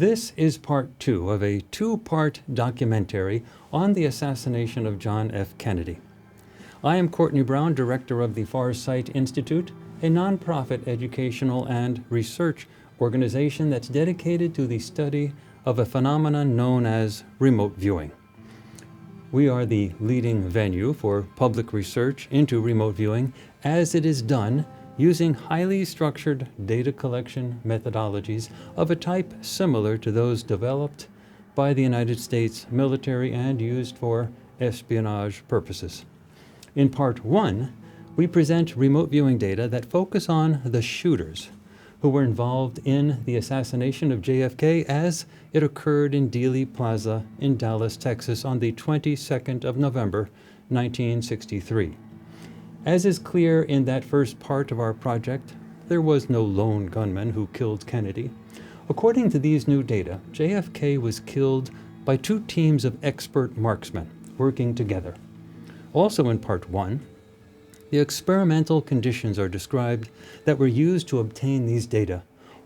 This is part 2 of a 2-part documentary on the assassination of John F. Kennedy. I am Courtney Brown, director of the Farsight Institute, a nonprofit educational and research organization that's dedicated to the study of a phenomenon known as remote viewing. We are the leading venue for public research into remote viewing as it is done using highly structured data collection methodologies of a type similar to those developed by the United States military and used for espionage purposes. In part 1, we present remote viewing data that focus on the shooters who were involved in the assassination of JFK as it occurred in Dealey Plaza in Dallas, Texas on the 22nd of November, 1963. As is clear in that first part of our project, there was no lone gunman who killed Kennedy. According to these new data, JFK was killed by 2 teams of expert marksmen working together. Also in part 1, the experimental conditions are described that were used to obtain these data,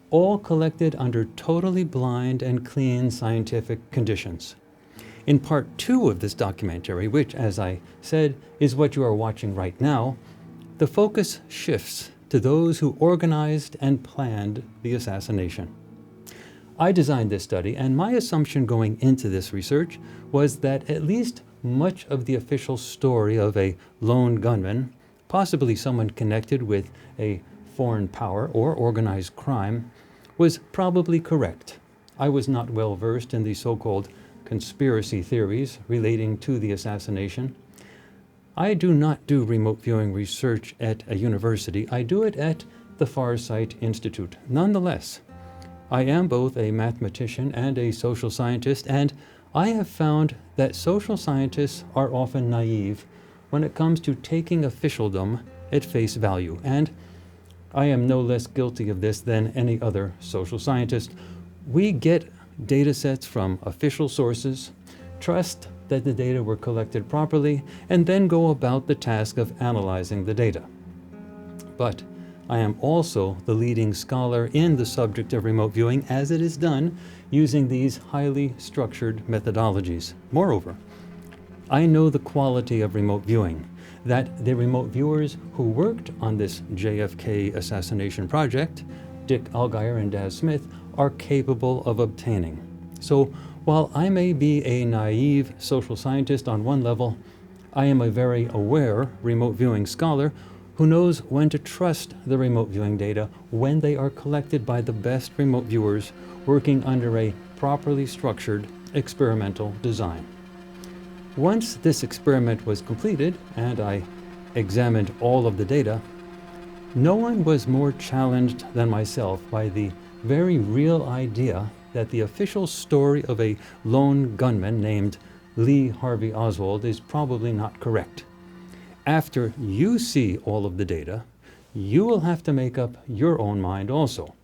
all collected under totally blind and clean scientific conditions. In part 2 of this documentary, which, as I said, is what you are watching right now, the focus shifts to those who organized and planned the assassination. I designed this study, and my assumption going into this research was that at least much of the official story of a lone gunman, possibly someone connected with a foreign power or organized crime, was probably correct. I was not well versed in the so-called conspiracy theories relating to the assassination. I do not do remote viewing research at a university. I do it at the Farsight Institute. Nonetheless, I am both a mathematician and a social scientist, and I have found that social scientists are often naive when it comes to taking officialdom at face value, and I am no less guilty of this than any other social scientist. We get data sets from official sources, trust that the data were collected properly, and then go about the task of analyzing the data. But I am also the leading scholar in the subject of remote viewing as it is done using these highly structured methodologies. Moreover, I know the quality of remote viewing that the remote viewers who worked on this JFK assassination project, Allgire and Daz Smith, are capable of obtaining. So while I may be a naive social scientist on one level, I am a very aware remote viewing scholar who knows when to trust the remote viewing data when they are collected by the best remote viewers working under a properly structured experimental design. Once this experiment was completed and I examined all of the data, no one was more challenged than myself by the very real idea that the official story of a lone gunman named Lee Harvey Oswald is probably not correct. After you see all of the data, you will have to make up your own mind also.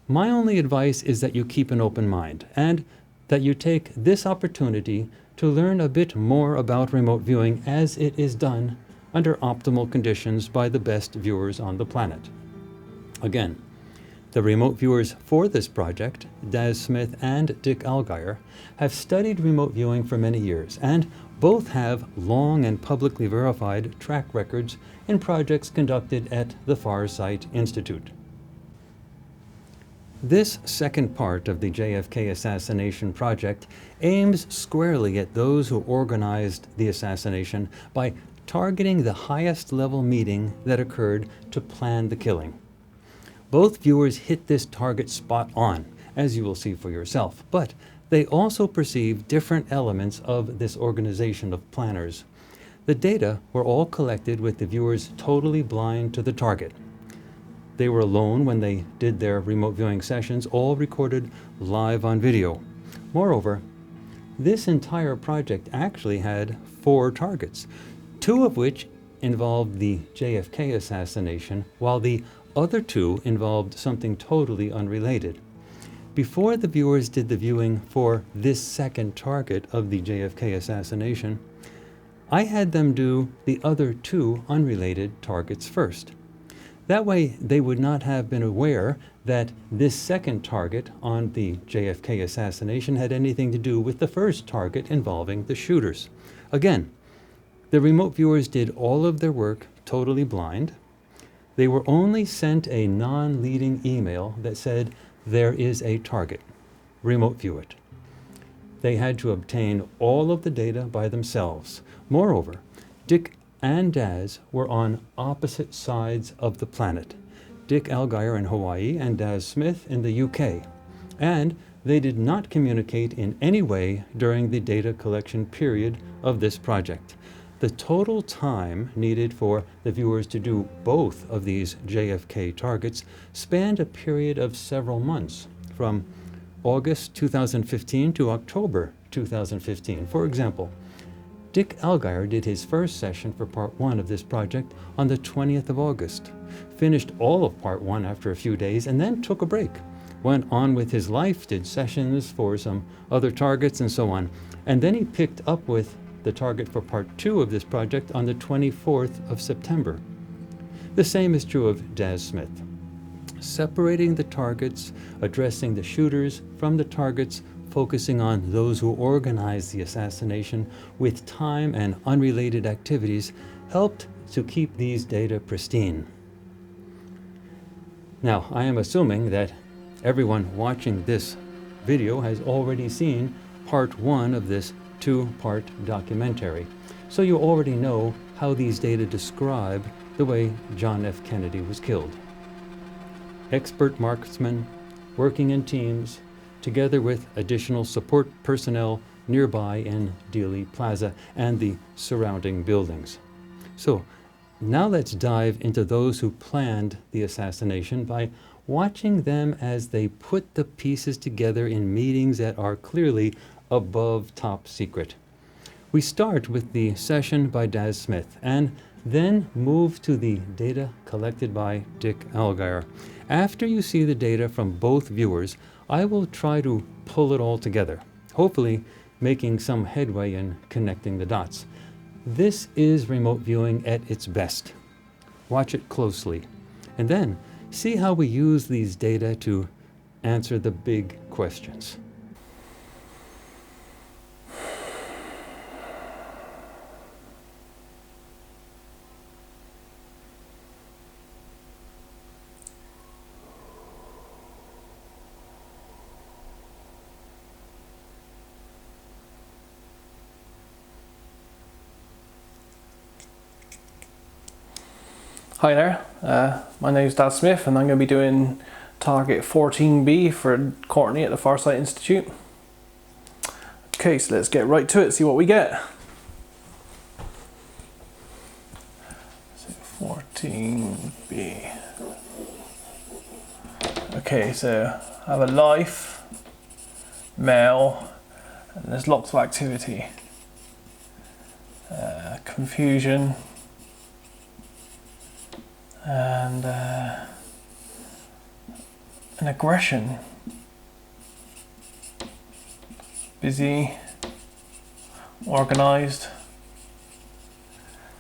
My only advice is that you keep an open mind and that you take this opportunity to learn a bit more about remote viewing as it is done under optimal conditions by the best viewers on the planet. Again, the remote viewers for this project, Daz Smith and Allgire, have studied remote viewing for many years, and both have long and publicly verified track records in projects conducted at the Farsight Institute. This second part of the JFK assassination project aims squarely at those who organized the assassination by targeting the highest level meeting that occurred to plan the killing. Both viewers hit this target spot on, as you will see for yourself, but they also perceive different elements of this organization of planners. The data were all collected with the viewers totally blind to the target. They were alone when they did their remote viewing sessions, all recorded live on video. Moreover, this entire project actually had 4 targets, 2 of which involved the JFK assassination, while the other 2 involved something totally unrelated. Before the viewers did the viewing for this second target of the JFK assassination, I had them do the other 2 unrelated targets first. That way, they would not have been aware that this second target on the JFK assassination had anything to do with the first target involving the shooters. Again, the remote viewers did all of their work totally blind. They were only sent a non-leading email that said, "There is a target. Remote view it." They had to obtain all of the data by themselves. Moreover, Dick and Daz were on opposite sides of the planet. Dick Allgire in Hawaii and Daz Smith in the UK. And they did not communicate in any way during the data collection period of this project. The total time needed for the viewers to do both of these JFK targets spanned a period of several months, from August 2015 to October 2015. For example, Dick Allgire did his first session for part 1 of this project on the 20th of August, finished all of part 1 after a few days, and then took a break. Went on with his life, did sessions for some other targets and so on. And then he picked up with the target for part 2 of this project on the 24th of September. The same is true of Daz Smith. Separating the targets, addressing the shooters from the targets, focusing on those who organized the assassination with time and unrelated activities, helped to keep these data pristine. Now, I am assuming that everyone watching this video has already seen part 1 of this 2-part documentary, so you already know how these data describe the way John F. Kennedy was killed. Expert marksmen working in teams, together with additional support personnel nearby in Dealey Plaza and the surrounding buildings. So now let's dive into those who planned the assassination by watching them as they put the pieces together in meetings that are clearly above top secret. We start with the session by Daz Smith and then move to the data collected by Dick Allgire. After you see the data from both viewers, I will try to pull it all together, hopefully making some headway in connecting the dots. This is remote viewing at its best. Watch it closely, and then see how we use these data to answer the big questions. Hi there, my name is Daz Smith and I'm going to be doing target 14B for Courtney at the Farsight Institute. Okay, so let's get right to it, see what we get. So 14B. Okay, so I have a life, male, and there's lots of activity. Confusion. And an aggression, busy, organized.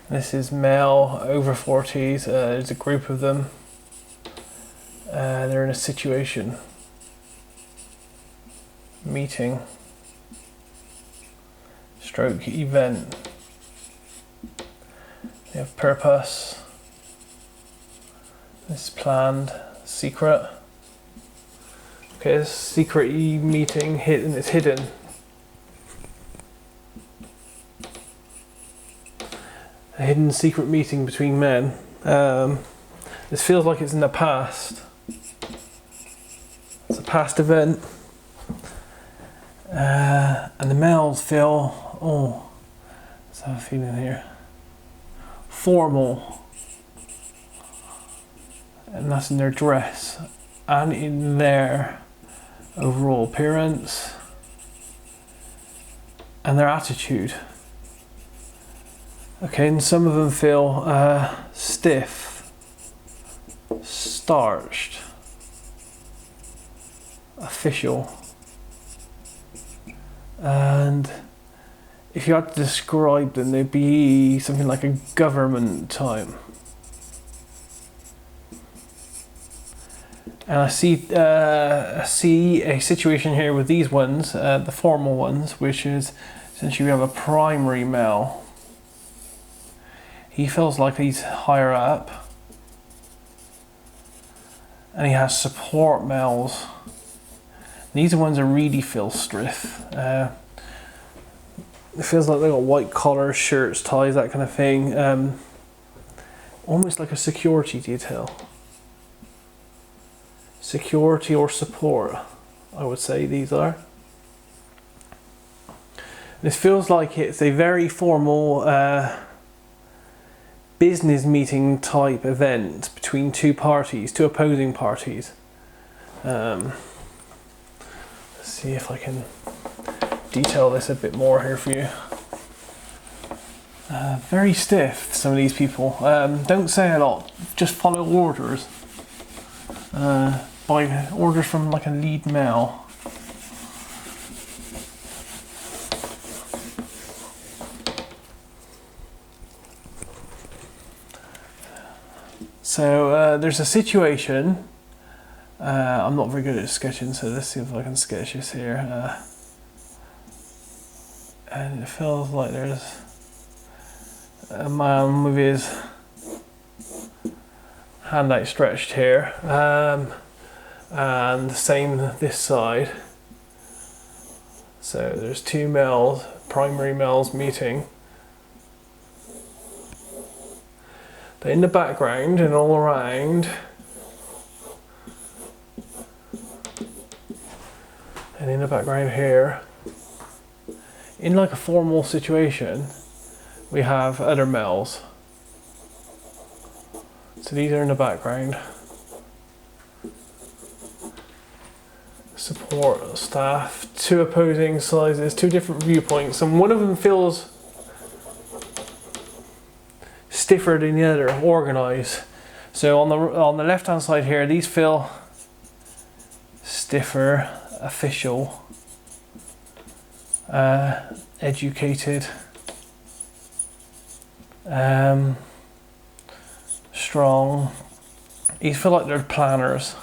This is male, over 40s, there's a group of them, they're in a situation, meeting, stroke event, they have purpose. This is planned, secret. Okay, this secret meeting hidden. It's hidden. A hidden secret meeting between men. This feels like it's in the past. It's a past event. And the males feel, oh, let's have a feeling here. Formal. And that's in their dress and in their overall appearance and their attitude. Okay, and some of them feel stiff, starched, official. And if you had to describe them, they'd be something like a government type. And I see a situation here with these ones, the formal ones, which is essentially we have a primary male. He feels like he's higher up, and he has support males. These are ones that really feel stiff. It feels like they got white collars, shirts, ties, that kind of thing. Almost like a security detail. Security or support, I would say these are. This feels like it's a very formal business meeting type event between two parties, two opposing parties. Let's see if I can detail this a bit more here for you. Very stiff, some of these people. Don't say a lot, just follow orders. By orders from like a lead male. So there's a situation. I'm not very good at sketching, so let's see if I can sketch this here. And it feels like there's a man with his hand outstretched here, and the same this side. So there's two males, primary males meeting. But in the background and all around, and in the background here, in like a formal situation, we have other males. So these are in the background. Support staff, two opposing sizes, two different viewpoints, and one of them feels stiffer than the other, organised. So on the left hand side here, these feel stiffer, official, educated, strong. These feel like they're planners.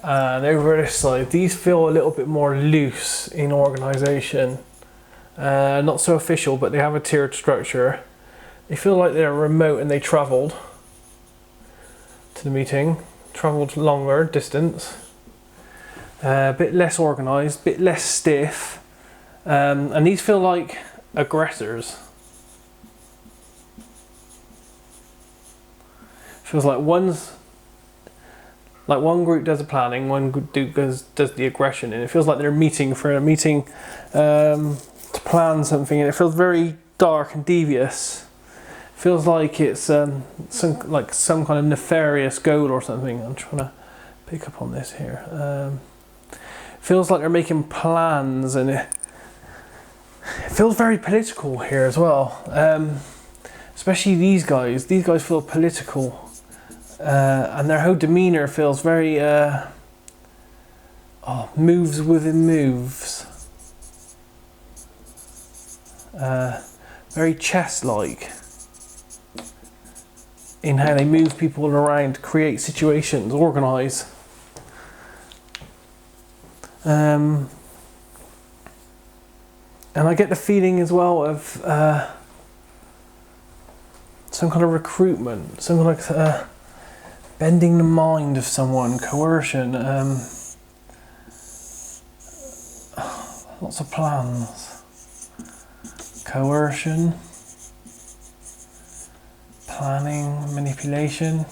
And over this side, these feel a little bit more loose in organisation. Not so official, but they have a tiered structure. They feel like they're remote and they travelled to the meeting, travelled longer distance. A bit less organised, a bit less stiff. And these feel like aggressors. Feels like one group does the planning, one group does the aggression, and it feels like they're meeting to plan something, and it feels very dark and devious. Feels like it's some kind of nefarious goal or something. I'm trying to pick up on this here. Feels like they're making plans, and it feels very political here as well. Especially these guys. These guys feel political. And their whole demeanour feels very moves within moves, very chess-like in how they move people around, create situations, organise. And I get the feeling as well of some kind of recruitment, some kind of bending the mind of someone, coercion, lots of plans, coercion, planning, manipulation.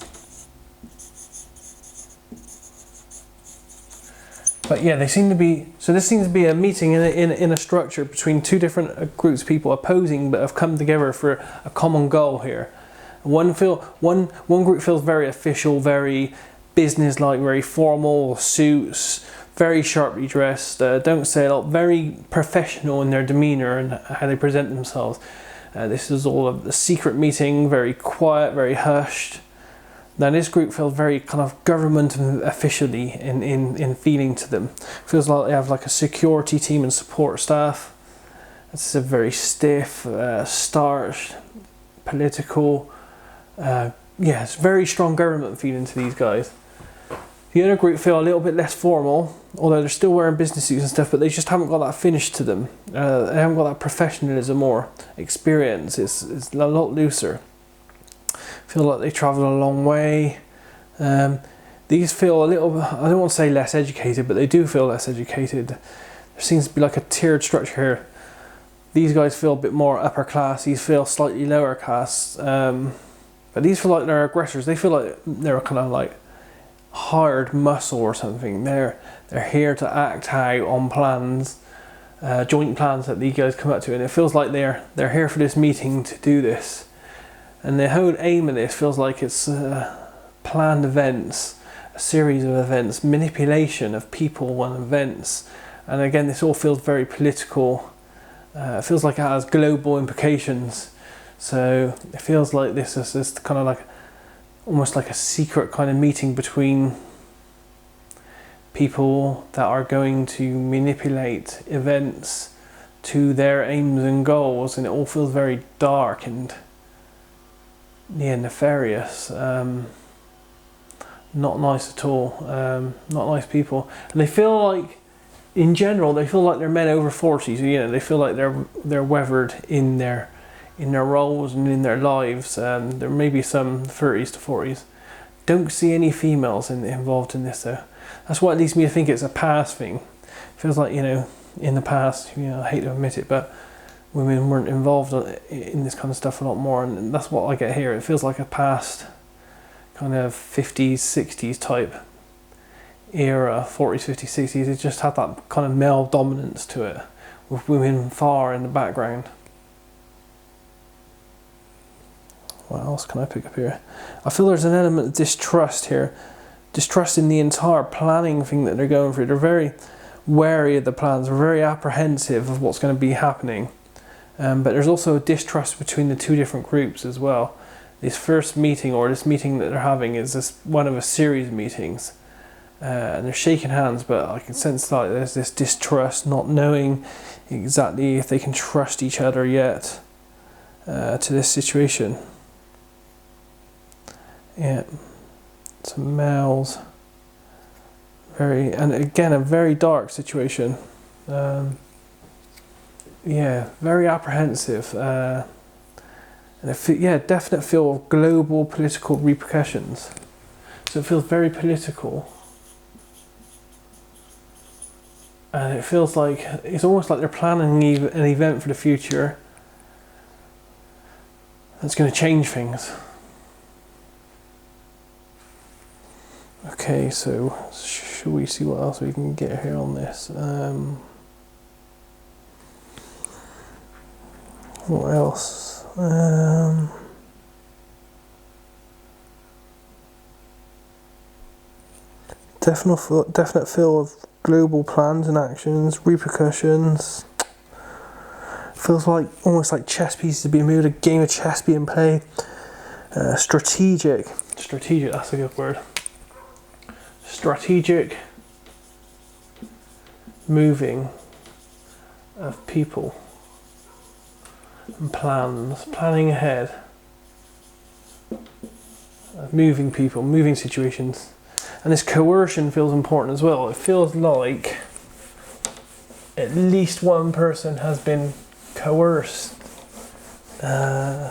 But yeah, they seem to be, so this seems to be a meeting in a structure between two different groups of people opposing but have come together for a common goal here. One group feels very official, very business-like, very formal, suits, very sharply dressed, don't say a lot, very professional in their demeanour and how they present themselves. This is all a secret meeting, very quiet, very hushed. Now this group feels very kind of government and officially in feeling to them. Feels like they have like a security team and support staff. It's a very stiff, starched, political, it's very strong government feeling to these guys. The other group feel a little bit less formal, although they're still wearing business suits and stuff, but they just haven't got that finish to them. They haven't got that professionalism or experience. It's a lot looser. Feel like they travel a long way. These feel a little, I don't want to say less educated, but they do feel less educated. There seems to be like a tiered structure here. These guys feel a bit more upper class, these feel slightly lower class. But these feel like they're aggressors. They feel like they're kind of like hired muscle or something. They're here to act out on plans, joint plans that these guys come up to, and it feels like they're here for this meeting to do this. And the whole aim of this feels like it's planned events, a series of events, manipulation of people and events. And again, this all feels very political. It feels like it has global implications. So it feels like this is just kind of like almost like a secret kind of meeting between people that are going to manipulate events to their aims and goals, and it all feels very dark and nefarious. Not nice at all. Not nice people, and they feel like, in general, they feel like they're men over 40s. You know, they feel like they're weathered in their roles and in their lives. There may be some 30s to 40s. Don't see any females involved in this though. That's what leads me to think it's a past thing. Feels like, you know, in the past, you know, I hate to admit it, but women weren't involved in this kind of stuff a lot more, and that's what I get here. It feels like a past kind of 50s, 60s type era, 40s, 50s, 60s. It just had that kind of male dominance to it, with women far in the background. What else can I pick up here? I feel there's an element of distrust here. Distrust in the entire planning thing that they're going through. They're very wary of the plans. They're very apprehensive of what's going to be happening. But there's also a distrust between the two different groups as well. This first meeting, or this meeting that they're having, is this one of a series of meetings. And they're shaking hands, but I can sense like there's this distrust, not knowing exactly if they can trust each other yet to this situation. Yeah, some males, and again a very dark situation. Yeah, very apprehensive, and definite feel of global political repercussions. So it feels very political, and it feels like it's almost like they're planning an event for the future that's going to change things. Okay, so should we see what else we can get here on this? What else? Definite feel of global plans and actions, repercussions. Feels like almost like chess pieces being moved, a game of chess being played. Strategic, that's a good word. Strategic moving of people and planning ahead, moving people, moving situations. And this coercion feels important as well. It feels like at least one person has been coerced,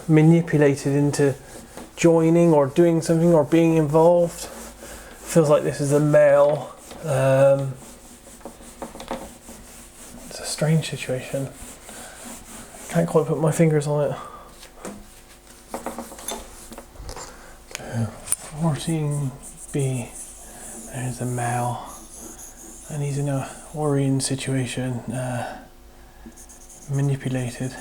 manipulated into joining or doing something or being involved. Feels like this is a male. It's a strange situation. Can't quite put my fingers on it. 14B. There's a male, and he's in a worrying situation. Manipulated,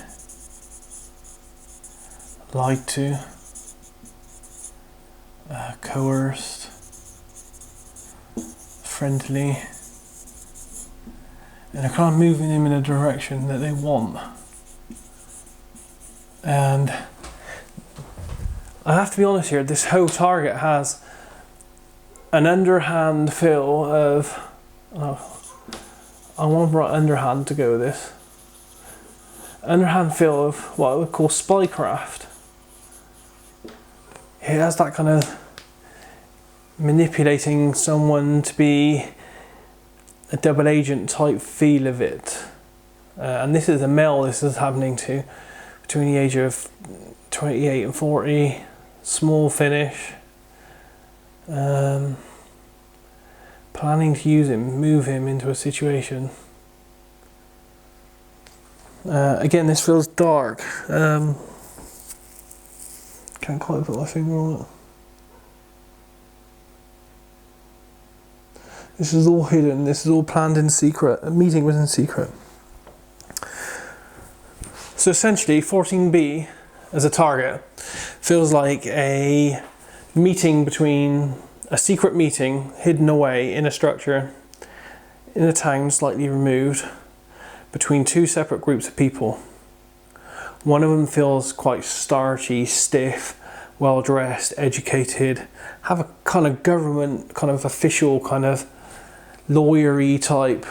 lied to, coerced, friendly, and they're kind of moving him in a direction that they want. And I have to be honest here, this whole target has an underhand feel of, I want to write underhand to go with this. Underhand feel of what I would call spycraft. It has that kind of manipulating someone to be a double agent type feel of it. And this is a male this is happening to, between the age of 28 and 40, small finish. Planning to use him, move him into a situation. Again, this feels dark. Can't quite put my finger on it. This is all hidden. This is all planned in secret. A meeting was in secret. So essentially, 14B as a target feels like a meeting between a secret meeting hidden away in a structure in a town slightly removed between two separate groups of people. One of them feels quite starchy, stiff, well dressed, educated, have a kind of government, kind of official, kind of lawyery type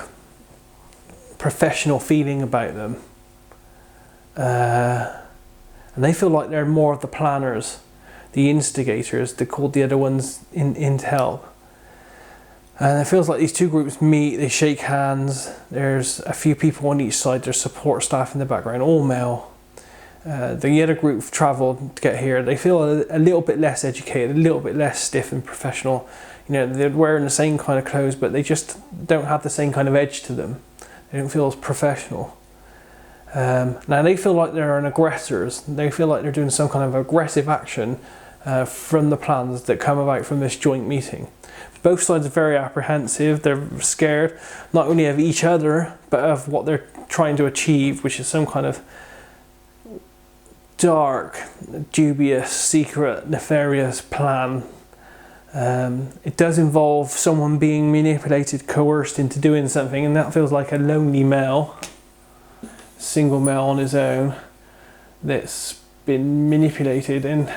professional feeling about them. And they feel like they're more of the planners, the instigators. They called the other ones in to help. And it feels like these two groups meet, they shake hands. There's a few people on each side, there's support staff in the background, all male. The other group travelled to get here. They feel a little bit less educated, a little bit less stiff and professional. You know, they're wearing the same kind of clothes, but they just don't have the same kind of edge to them. They don't feel as professional. Now they feel like they're aggressors. They feel like they're doing some kind of aggressive action from the plans that come about from this joint meeting. Both sides are very apprehensive. They're scared not only of each other, but of what they're trying to achieve, which is some kind of dark, dubious, secret, nefarious plan. It does involve someone being manipulated, coerced into doing something, and that feels like a lonely male, single male on his own, that's been manipulated. And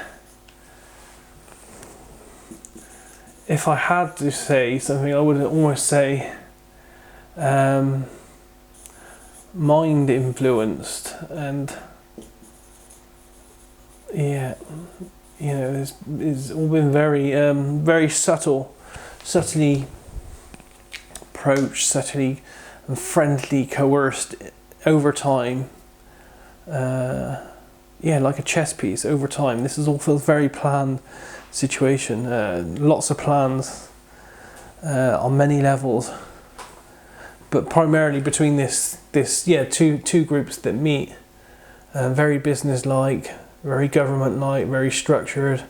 if I had to say something, I would almost say mind influenced. And yeah, you know, it's all been very very subtly approached, subtly and friendly, coerced over time. Yeah, like a chess piece over time. This is all feels very planned situation. Lots of plans on many levels, but primarily between this two groups that meet. Very business-like, very government-like, very structured,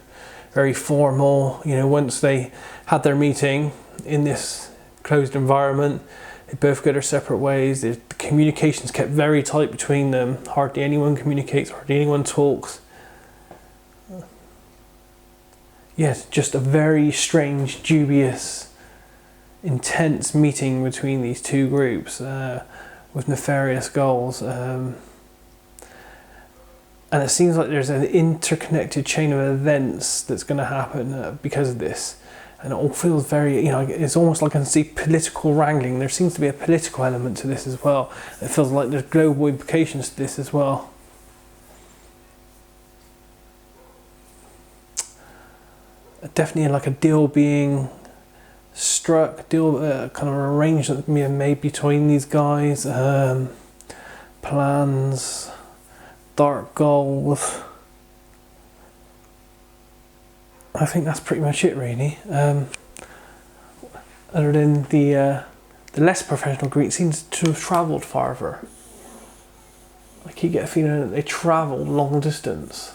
very formal. You know, once they had their meeting in this closed environment, they both go their separate ways. The communication's kept very tight between them. Hardly anyone communicates, hardly anyone talks. Yes, just a very strange, dubious, intense meeting between these two groups with nefarious goals. And it seems like there's an interconnected chain of events that's going to happen because of this. And it all feels very, you know, it's almost like I can see political wrangling. There seems to be a political element to this as well. It feels like there's global implications to this as well. Definitely like a deal being struck, kind of arrangement being made between these guys, plans, dark goals. I think that's pretty much it, really. Other than the less professional Greek seems to have travelled farther. I keep getting a feeling that they travelled long distance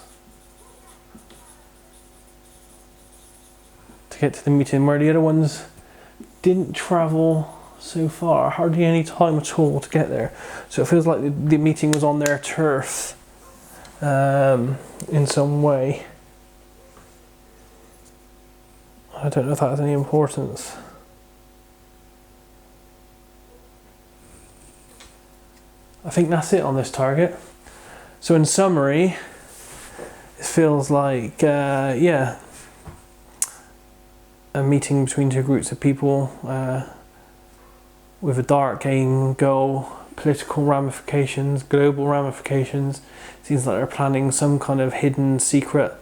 to get to the meeting, where the other ones didn't travel so far, hardly any time at all to get there. So it feels like the meeting was on their turf in some way. I don't know if that has any importance. I think that's it on this target. So in summary, it feels like, yeah, a meeting between two groups of people with a dark aim, goal, political ramifications, global ramifications. Seems like they're planning some kind of hidden, secret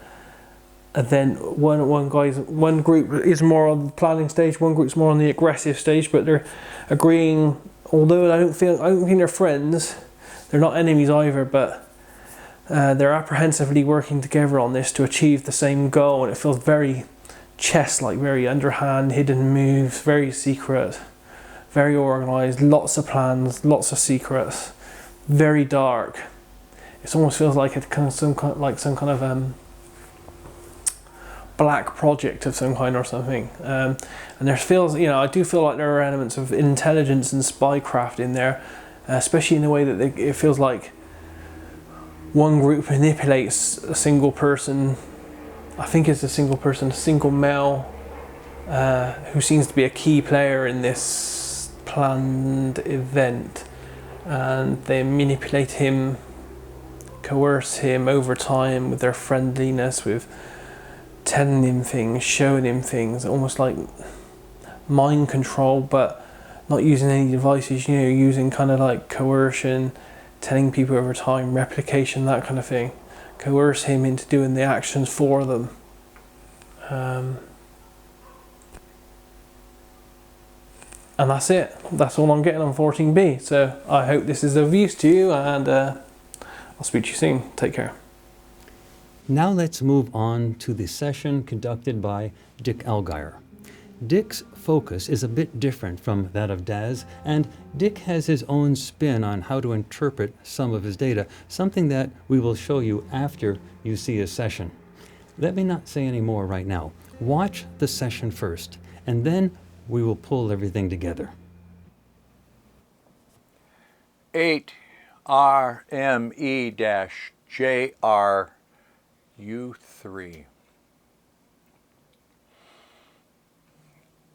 And then one group is more on the planning stage, one group's more on the aggressive stage, but they're agreeing. Although I don't think they're friends, they're not enemies either. But they're apprehensively working together on this to achieve the same goal, and it feels very chess-like, very underhand, hidden moves, very secret, very organised, lots of plans, lots of secrets, very dark. It almost feels like some kind of black project of some kind or something. And there feels, I do feel like there are elements of intelligence and spycraft in there, especially in the way that it feels like one group manipulates a single person. I think it's a single male, who seems to be a key player in this planned event, and they manipulate him, coerce him over time with their friendliness, with telling him things, showing him things, almost like mind control, but not using any devices, using kind of like coercion, telling people over time, replication, that kind of thing. Coerce him into doing the actions for them. And that's it. That's all I'm getting on 14B. So I hope this is of use to you, and I'll speak to you soon. Take care. Now let's move on to the session conducted by Dick Allgire. Dick's focus is a bit different from that of Daz, and Dick has his own spin on how to interpret some of his data, something that we will show you after you see his session. Let me not say any more right now. Watch the session first, and then we will pull everything together. 8RME-JR U3.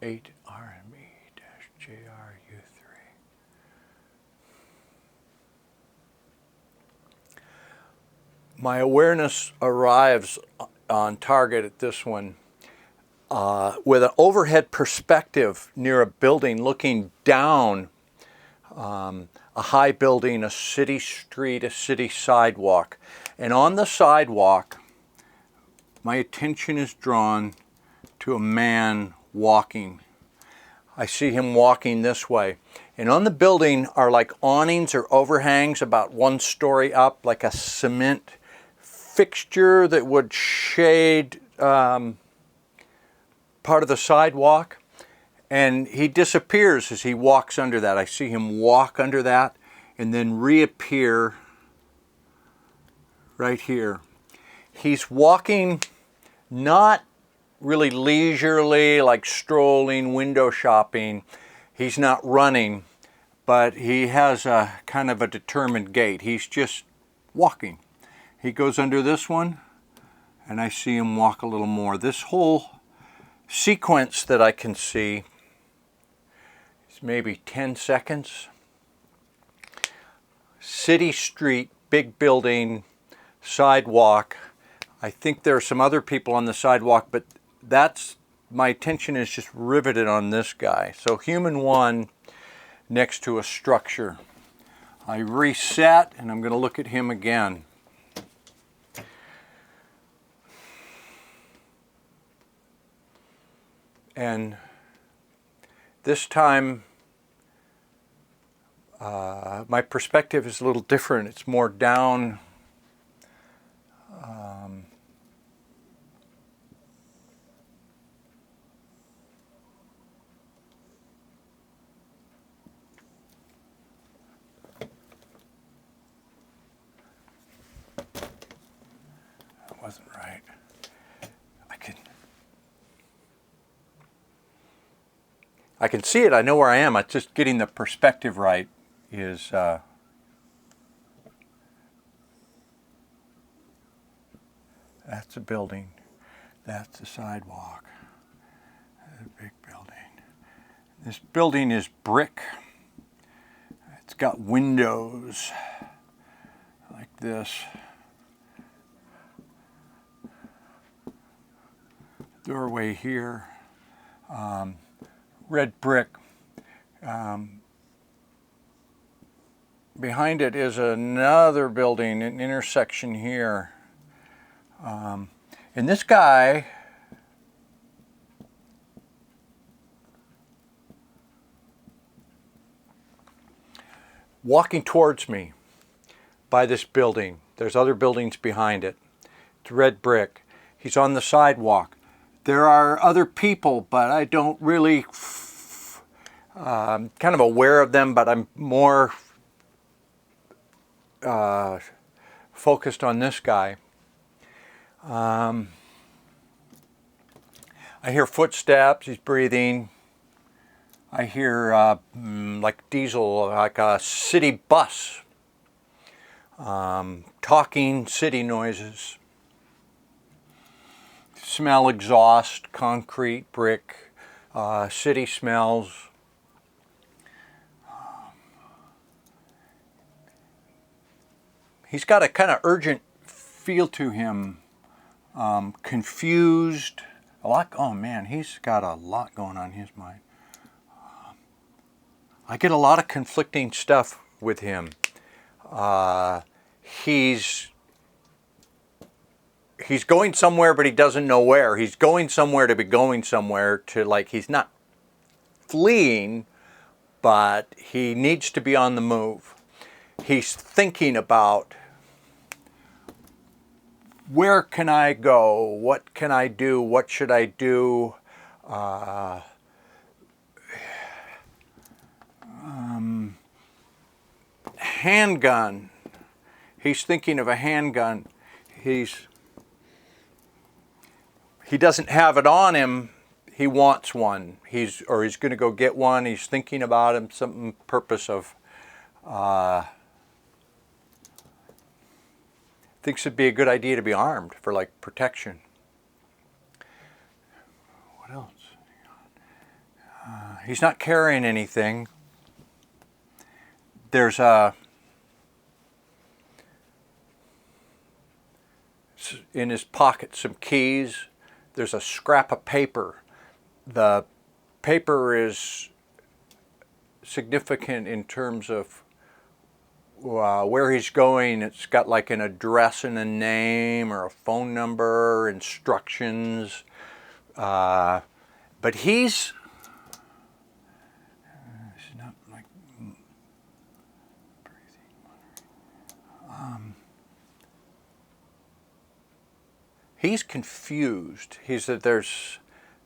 8RME-JR U3. My awareness arrives on target at this one with an overhead perspective near a building looking down a high building, a city street, a city sidewalk. And on the sidewalk, my attention is drawn to a man walking. I see him walking this way. And on the building are like awnings or overhangs about 1 story up, like a cement fixture that would shade part of the sidewalk. And he disappears as he walks under that. I see him walk under that and then reappear right here. He's walking not really leisurely, like strolling, window shopping. He's not running, but he has a kind of a determined gait. He's just walking. He goes under this one, and I see him walk a little more. This whole sequence that I can see is maybe 10 seconds. City street, big building, sidewalk. I think there are some other people on the sidewalk, but my attention is just riveted on this guy. So human 1 next to a structure. I reset and I'm going to look at him again. And this time my perspective is a little different. It's more down. That wasn't right. I can see it. I know where I am. It's just getting the perspective right is that's a building. That's a sidewalk. That's a big building. This building is brick. It's got windows like this. Doorway here. Red brick. Behind it is another building, an intersection here. And this guy walking towards me by this building. There's other buildings behind it. It's red brick. He's on the sidewalk. There are other people, but I don't really, kind of aware of them, but I'm more focused on this guy. I hear footsteps, he's breathing. I hear like diesel, like a city bus, talking city noises. Smell exhaust, concrete, brick, city smells. He's got a kind of urgent feel to him, confused. A lot. Oh man, he's got a lot going on in his mind. I get a lot of conflicting stuff with him. He's going somewhere, but he doesn't know where. He's going somewhere to be going somewhere to, like, he's not fleeing, but he needs to be on the move. He's thinking about, where can I go? What can I do? What should I do? Handgun. He's thinking of a handgun. He doesn't have it on him. He wants one. He's going to go get one. He's thinking about him. Some purpose of thinks it'd be a good idea to be armed for, like, protection. What else? He's not carrying anything. There's in his pocket some keys. There's a scrap of paper. The paper is significant in terms of where he's going. It's got like an address and a name or a phone number, instructions. But he's not like he's confused. He's that there's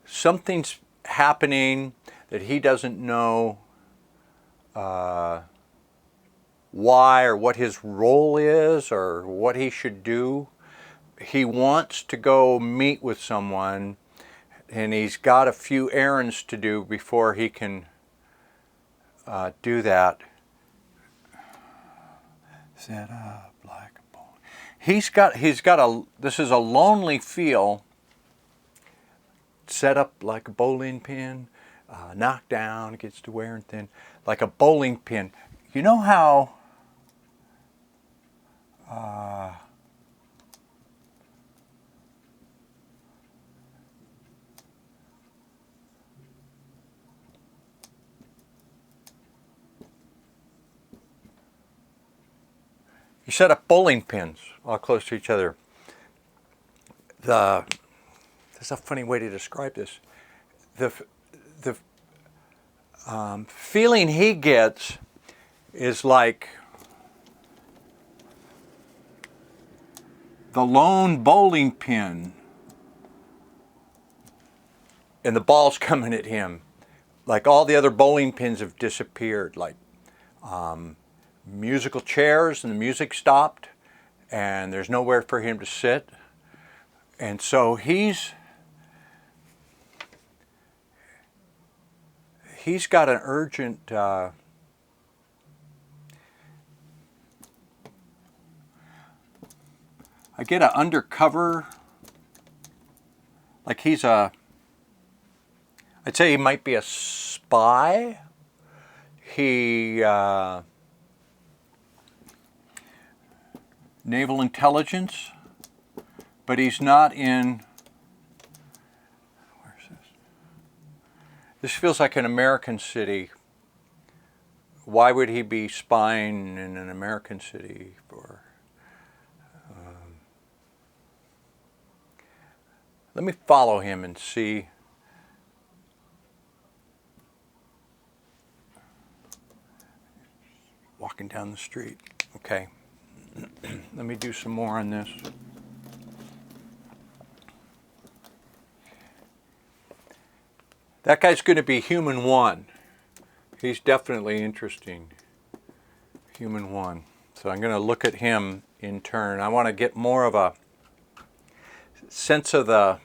something's happening that he doesn't know why or what his role is or what he should do. He wants to go meet with someone, and he's got a few errands to do before he can do that. Set up like a bowling. He's got a, this is a lonely feel. Set up like a bowling pin, knocked down, gets to wearing thin, like a bowling pin. You know how you set up bowling pins all close to each other. There's a funny way to describe this. The feeling he gets is like the lone bowling pin, and the ball's coming at him. Like all the other bowling pins have disappeared. Like musical chairs, and the music stopped, and there's nowhere for him to sit. And so he's got an urgent I get an undercover, like he's I'd say he might be a spy. He naval intelligence, but he's not in, where's this? This feels like an American city. Why would he be spying in an American city for? Let me follow him and see. Walking down the street. Okay. Let me do some more on this. That guy's going to be human one. He's definitely interesting. Human one. So I'm going to look at him in turn. I want to get more of a sense of the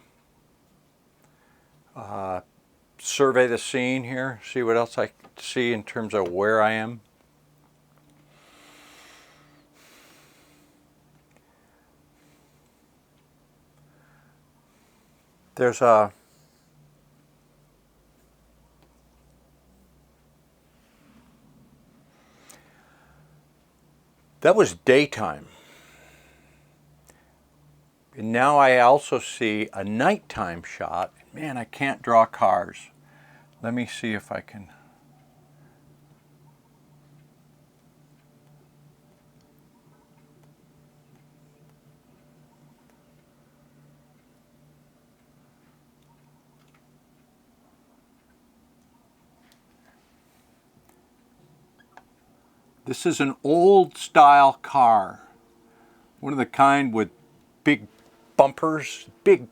survey the scene here. See what else I see in terms of where I am. There's a that was daytime. And now I also see a nighttime shot. Man, I can't draw cars. Let me see if I can. This is an old style car. One of the kind with big bumpers, big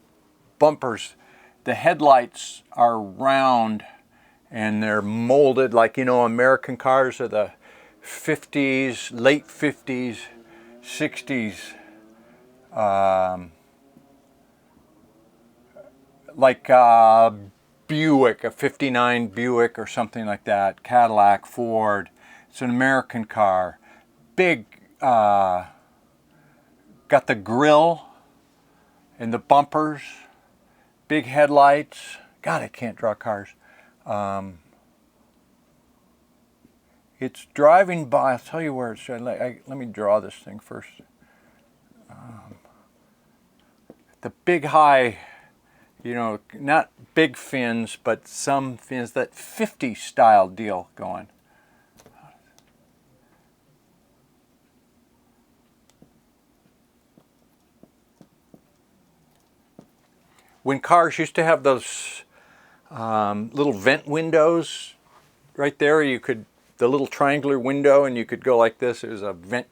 bumpers. The headlights are round and they're molded like, you know, American cars of the 50s, late 50s, 60s. Like Buick, a 59 Buick or something like that, Cadillac, Ford. It's an American car. Big, got the grille and the bumpers, big headlights. God, I can't draw cars. It's driving by, I'll tell you where it's, let me draw this thing first. The big high, you know, not big fins, but some fins, that 50 style deal going. When cars used to have those little vent windows right there, you could, the little triangular window, and you could go like this. It was a vent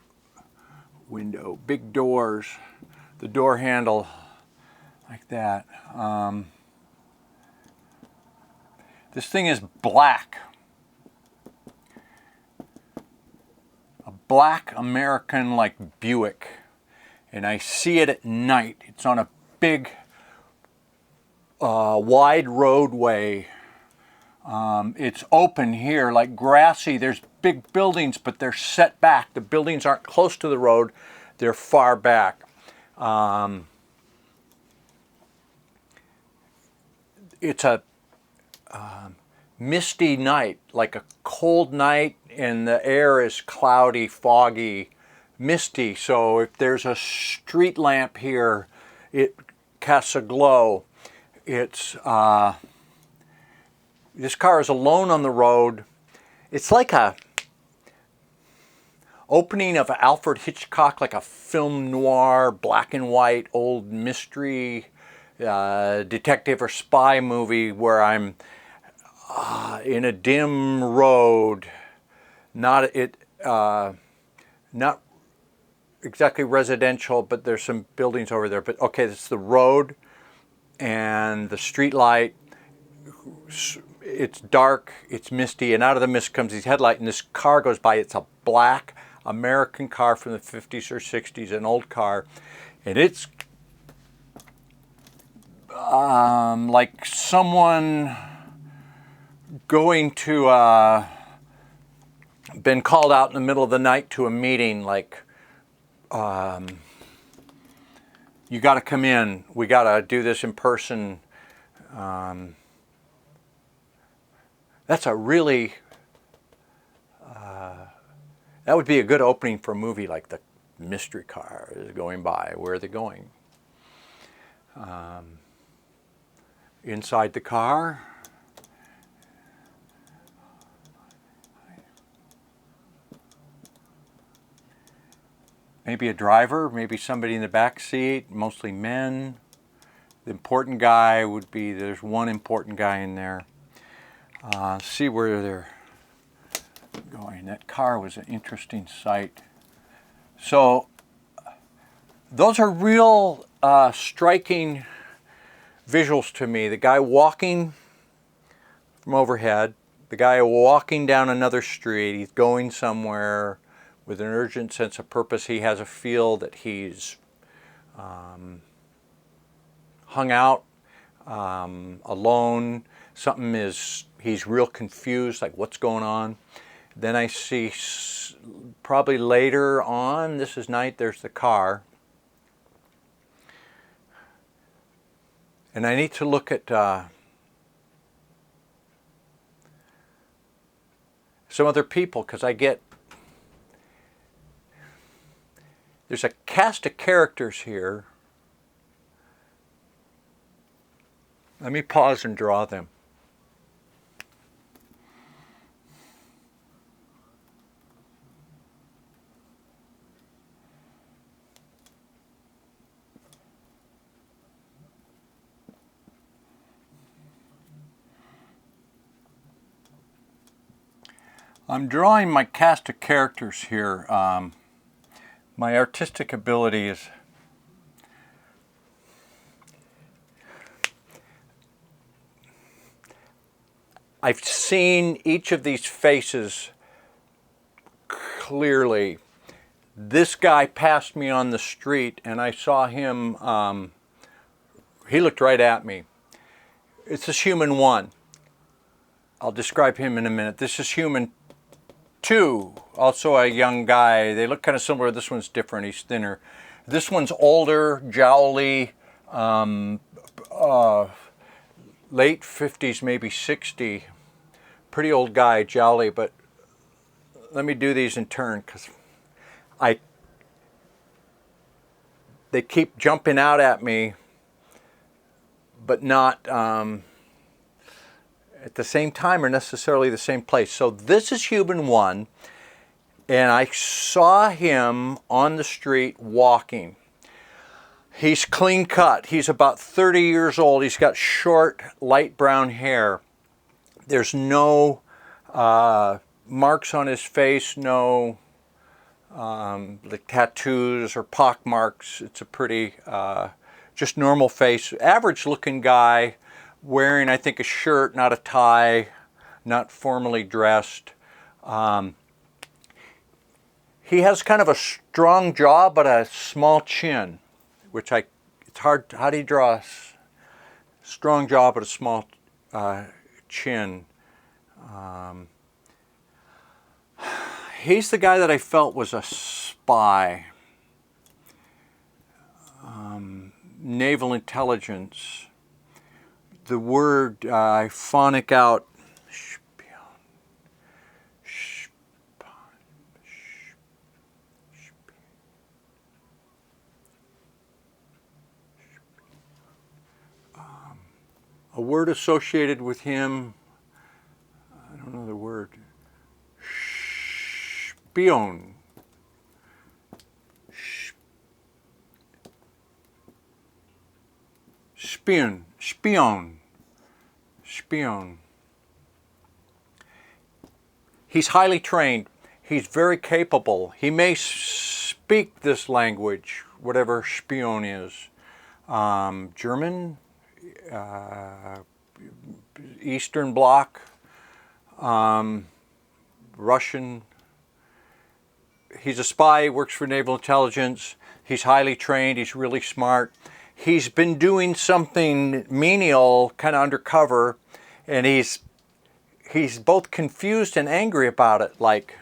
window, big doors, the door handle like that. This thing is black. A black American like Buick. And I see it at night. It's on a big wide roadway. It's open here, like grassy. There's big buildings, but they're set back. The buildings aren't close to the road. They're far back. It's a misty night, like a cold night, and the air is cloudy, foggy, misty. So if there's a street lamp here, it casts a glow. It's this car is alone on the road. It's like a opening of Alfred Hitchcock, like a film noir, black and white, old mystery, detective or spy movie where I'm in a dim road, not exactly residential, but there's some buildings over there. But okay, it's the road and the street light. It's dark, it's misty, and out of the mist comes these headlights, and this car goes by. It's a black American car from the 50s or 60s, an old car, and it's like someone going to been called out in the middle of the night to a meeting, like you got to come in, we got to do this in person. That's a really, that would be a good opening for a movie, like the mystery car is going by. Where are they going? Inside the car. Maybe a driver, maybe somebody in the back seat, mostly men. The important guy would be, there's one important guy in there. See where they're going. That car was an interesting sight. So those are real striking visuals to me. The guy walking from overhead, the guy walking down another street, he's going somewhere with an urgent sense of purpose. He has a feel that he's hung out, alone. Something is, he's real confused, like what's going on. Then I see probably later on, this is night, there's the car. And I need to look at some other people, because I get, there's a cast of characters here. Let me pause and draw them. I'm drawing my cast of characters here. My artistic ability is I've seen each of these faces clearly. This guy passed me on the street and I saw him, he looked right at me. It's this human one. I'll describe him in a minute. This is human two, also a young guy. They look kind of similar. This one's different. He's thinner. This one's older, jowly, late 50s, maybe 60. Pretty old guy, jowly, but let me do these in turn because they keep jumping out at me, but not at the same time or necessarily the same place. So this is human one, and I saw him on the street walking. He's clean cut. He's about 30 years old. He's got short, light brown hair. There's no marks on his face, no like tattoos or pock marks. It's a pretty, just normal face. Average looking guy, wearing, I think, a shirt, not a tie, not formally dressed. He has kind of a strong jaw, but a small chin, which it's hard. How do you draw a strong jaw, but a small chin? He's the guy that I felt was a spy. Naval intelligence. The word I phonic out, a word associated with him, I don't know the word, spion. Spion. He's highly trained. He's very capable. He may speak this language, whatever spion is. German, Eastern Bloc, Russian. He's a spy, works for naval intelligence. He's highly trained. He's really smart. He's been doing something menial, kind of undercover, and he's both confused and angry about it, like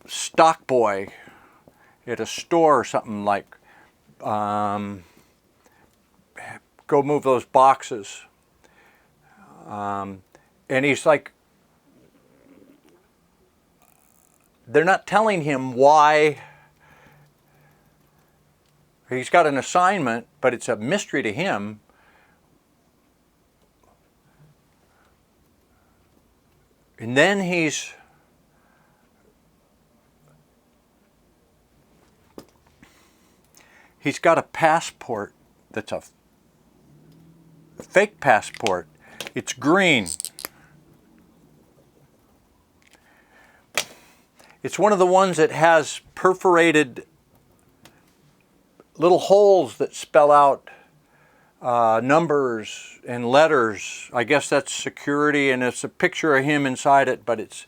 stock boy at a store or something, like go move those boxes. And he's like, they're not telling him why. He's got an assignment, but it's a mystery to him. And then he's he's got a passport that's a fake passport. It's green. It's one of the ones that has perforated little holes that spell out numbers and letters. I guess that's security, and it's a picture of him inside it, but it's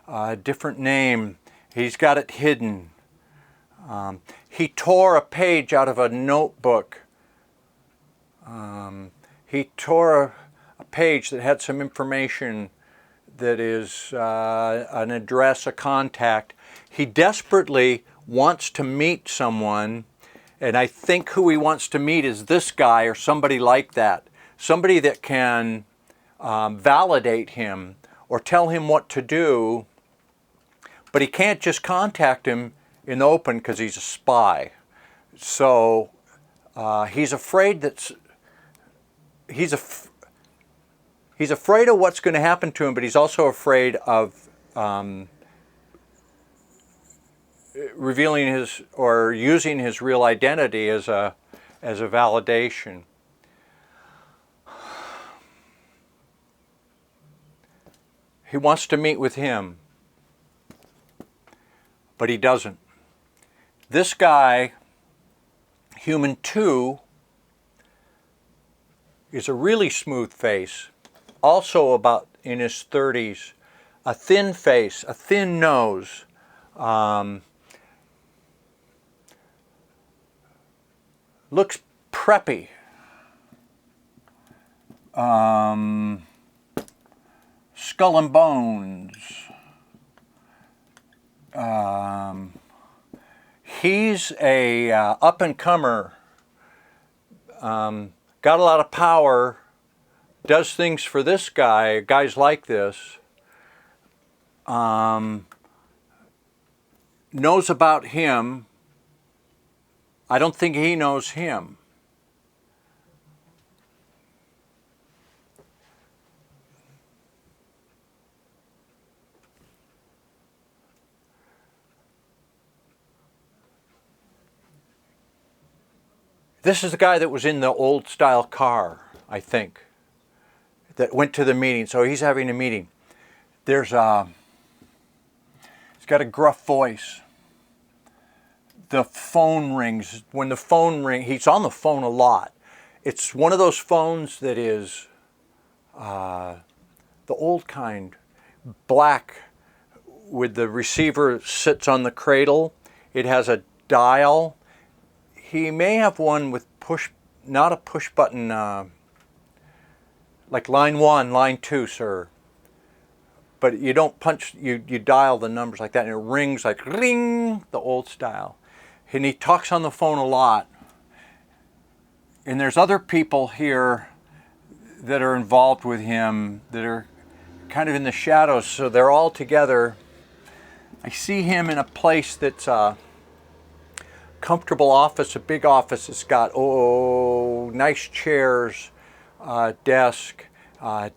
a different name. He's got it hidden. He tore a page out of a notebook. He tore a page that had some information that is an address, a contact. He desperately wants to meet someone, and I think who he wants to meet is this guy or somebody like that. Somebody that can validate him or tell him what to do, but he can't just contact him in the open because he's a spy. So he's afraid that he's afraid of what's going to happen to him, but he's also afraid of revealing his or using his real identity as a validation. He wants to meet with him, but he doesn't. This guy, Human 2, is a really smooth face, also about in his 30s, a thin face, a thin nose, looks preppy. Skull and bones. He's a up-and-comer, got a lot of power, does things for this guy, guys like this, knows about him. I don't think he knows him. This is the guy that was in the old style car, I think, that went to the meeting. So he's having a meeting. He's got a gruff voice. The phone rings. When the phone rings, he's on the phone a lot. It's one of those phones that is the old kind, black, with the receiver sits on the cradle. It has a dial. He may have one with push, not a push button, like line 1, line 2, sir. But you don't punch, you dial the numbers like that, and it rings like ring, the old style. And he talks on the phone a lot. And there's other people here that are involved with him that are kind of in the shadows, so they're all together. I see him in a place that's comfortable office, a big office. It's got, nice chairs, desk,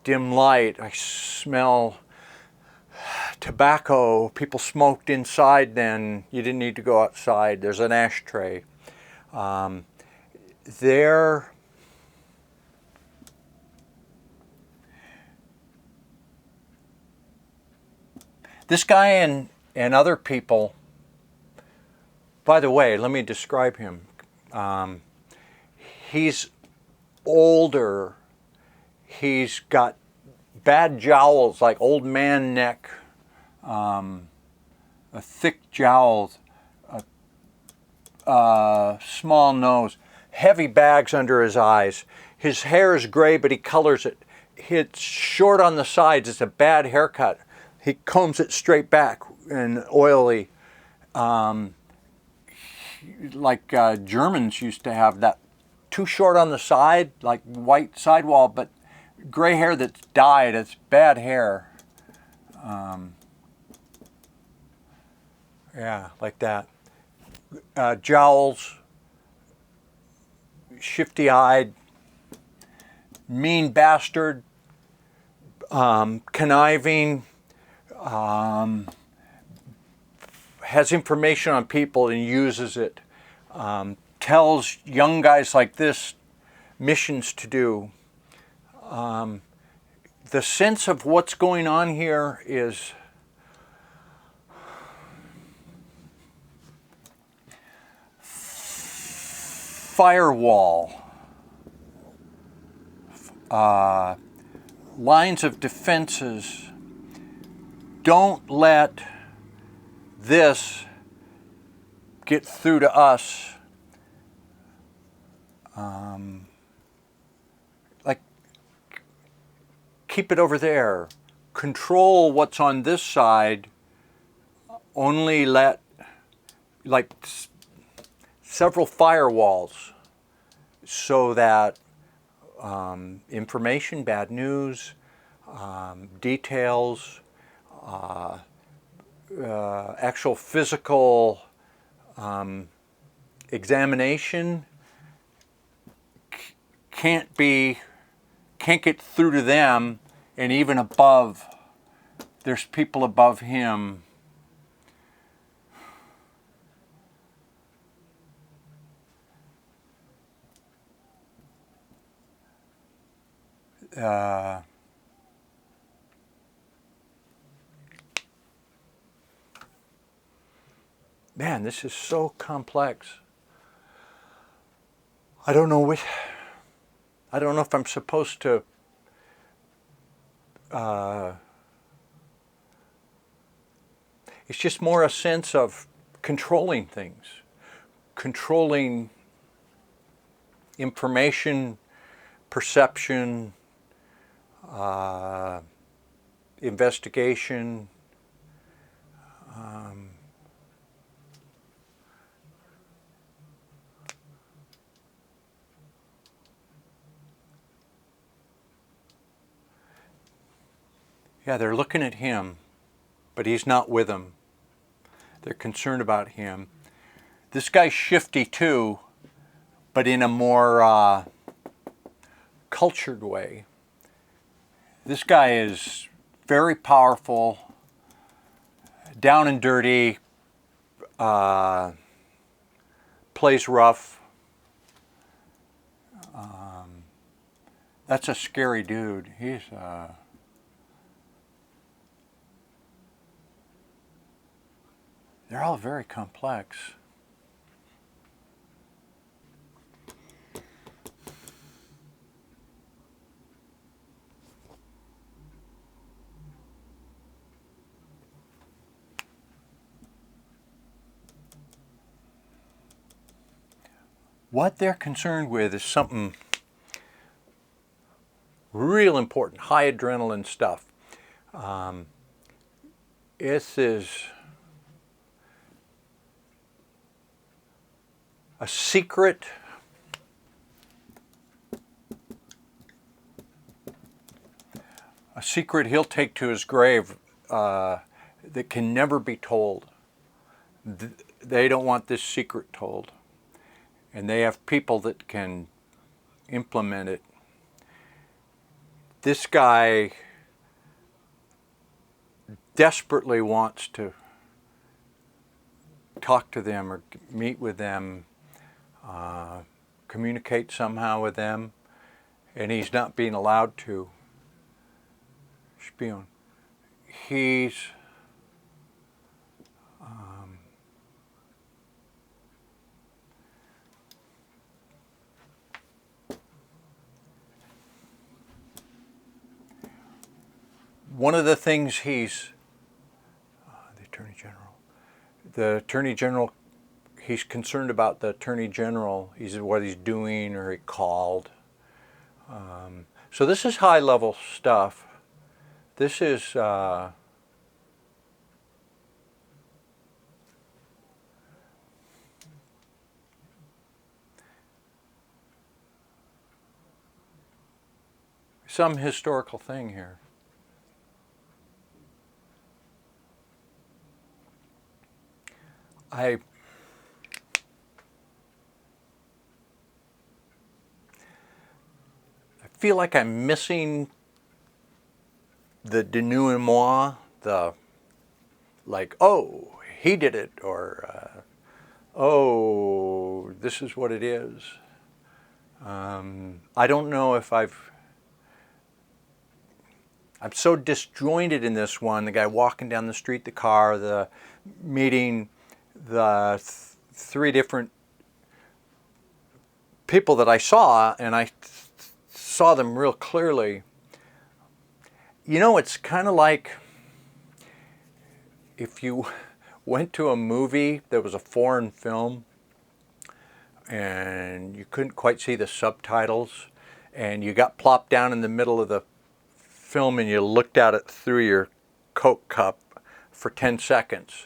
dim light. I smell tobacco. People smoked inside then. You didn't need to go outside. There's an ashtray. This guy and other people. By the way, let me describe him. He's older. He's got bad jowls, like old man neck, a thick jowls, a small nose, heavy bags under his eyes. His hair is gray, but he colors it. It's short on the sides. It's a bad haircut. He combs it straight back and oily. Like Germans used to have that, too short on the side, like white sidewall, but gray hair that's dyed. It's bad hair. Yeah, like that. Jowls, shifty-eyed, mean bastard, conniving, has information on people and uses it, tells young guys like this missions to do. The sense of what's going on here is firewall, lines of defenses. Don't let this get through to us. Like, keep it over there. Control what's on this side. Only let, like, several firewalls so that information, bad news, details, actual physical examination can't get through to them. And even above, there's people above him. Man, this is so complex. I don't know if I'm supposed to it's just more a sense of controlling things, controlling information, perception, investigation. Yeah, they're looking at him, but he's not with them. They're concerned about him. This guy's shifty too, but in a more cultured way. This guy is very powerful, down and dirty, plays rough. That's a scary dude. He's they're all very complex. What they're concerned with is something real important, high adrenaline stuff. This is a secret he'll take to his grave that can never be told. They don't want this secret told. And they have people that can implement it. This guy desperately wants to talk to them or meet with them, communicate somehow with them, and he's not being allowed to. Spion. He's one of the things he's the Attorney General, he's concerned about the Attorney General, what he's doing or he called. So this is high level stuff. This is some historical thing here. I feel like I'm missing the denouement, the like, oh, he did it, or oh, this is what it is. I don't know if I'm so disjointed in this one, the guy walking down the street, the car, the meeting, the three different people that I saw, and I saw them real clearly. You know, it's kind of like if you went to a movie that was a foreign film and you couldn't quite see the subtitles, and you got plopped down in the middle of the film and you looked at it through your Coke cup for 10 seconds,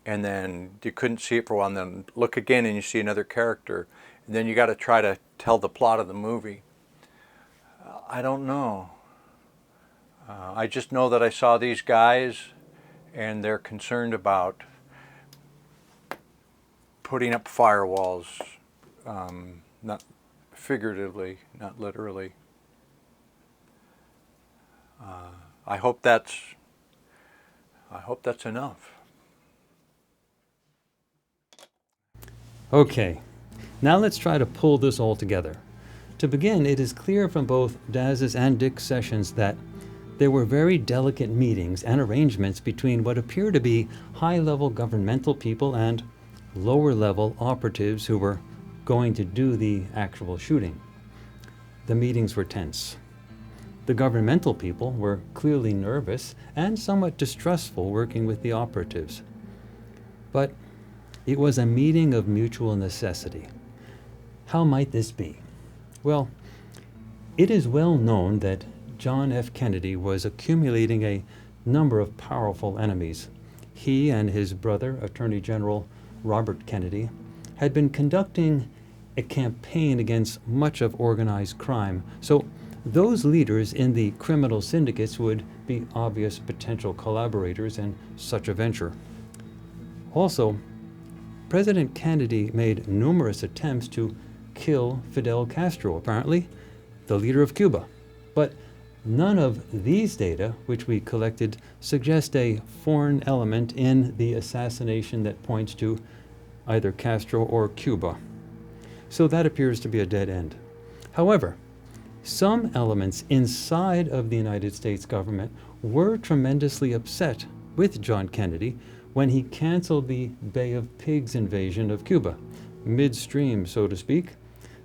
and then you couldn't see it for a while, and then look again and you see another character, and then you got to try to tell the plot of the movie. I don't know. I just know that I saw these guys and they're concerned about putting up firewalls, not figuratively, not literally. I hope that's enough. Okay, now let's try to pull this all together. To begin, it is clear from both Daz's and Dick's sessions that there were very delicate meetings and arrangements between what appear to be high-level governmental people and lower-level operatives who were going to do the actual shooting. The meetings were tense. The governmental people were clearly nervous and somewhat distrustful working with the operatives. But it was a meeting of mutual necessity. How might this be? Well, it is well known that John F. Kennedy was accumulating a number of powerful enemies. He and his brother, Attorney General Robert Kennedy, had been conducting a campaign against much of organized crime. So those leaders in the criminal syndicates would be obvious potential collaborators in such a venture. Also, President Kennedy made numerous attempts to kill Fidel Castro, apparently, the leader of Cuba. But none of these data, which we collected, suggest a foreign element in the assassination that points to either Castro or Cuba. So that appears to be a dead end. However, some elements inside of the United States government were tremendously upset with John Kennedy when he canceled the Bay of Pigs invasion of Cuba, midstream, so to speak,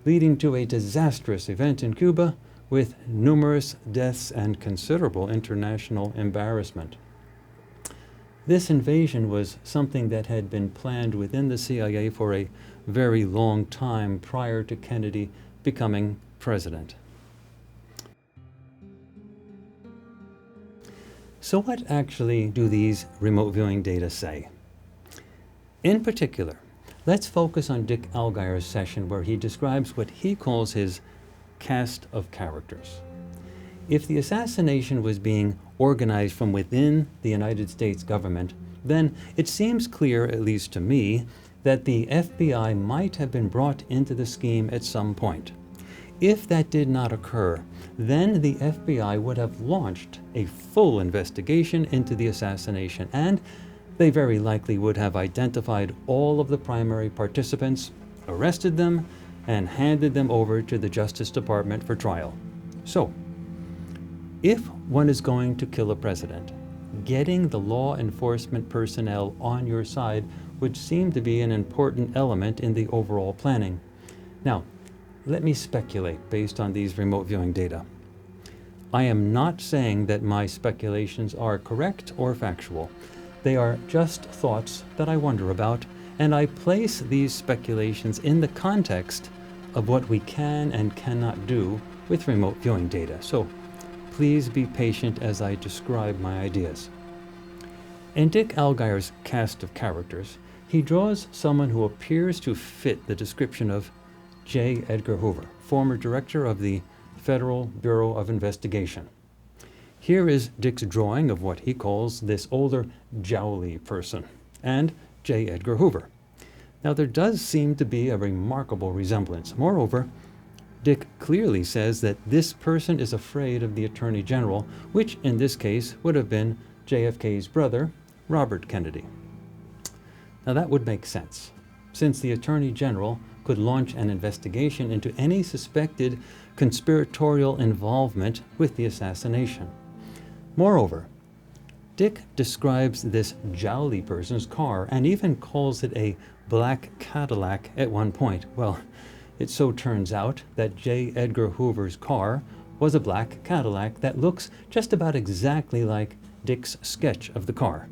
leading to a disastrous event in Cuba with numerous deaths and considerable international embarrassment. This invasion was something that had been planned within the CIA for a very long time prior to Kennedy becoming president. So what actually do these remote viewing data say? In particular, let's focus on Dick Allgire's session where he describes what he calls his cast of characters. If the assassination was being organized from within the United States government, then it seems clear, at least to me, that the FBI might have been brought into the scheme at some point. If that did not occur, then the FBI would have launched a full investigation into the assassination, and they very likely would have identified all of the primary participants, arrested them, and handed them over to the Justice Department for trial. So, if one is going to kill a president, getting the law enforcement personnel on your side would seem to be an important element in the overall planning. Now, let me speculate based on these remote viewing data. I am not saying that my speculations are correct or factual. They are just thoughts that I wonder about, and I place these speculations in the context of what we can and cannot do with remote viewing data. So please be patient as I describe my ideas. In Dick Allgire's cast of characters, he draws someone who appears to fit the description of J. Edgar Hoover, former director of the Federal Bureau of Investigation. Here is Dick's drawing of what he calls this older, jowly person, and J. Edgar Hoover. Now, there does seem to be a remarkable resemblance. Moreover, Dick clearly says that this person is afraid of the Attorney General, which in this case would have been JFK's brother, Robert Kennedy. Now, that would make sense, since the Attorney General could launch an investigation into any suspected conspiratorial involvement with the assassination. Moreover, Dick describes this jowly person's car and even calls it a black Cadillac at one point. Well, it so turns out that J. Edgar Hoover's car was a black Cadillac that looks just about exactly like Dick's sketch of the car.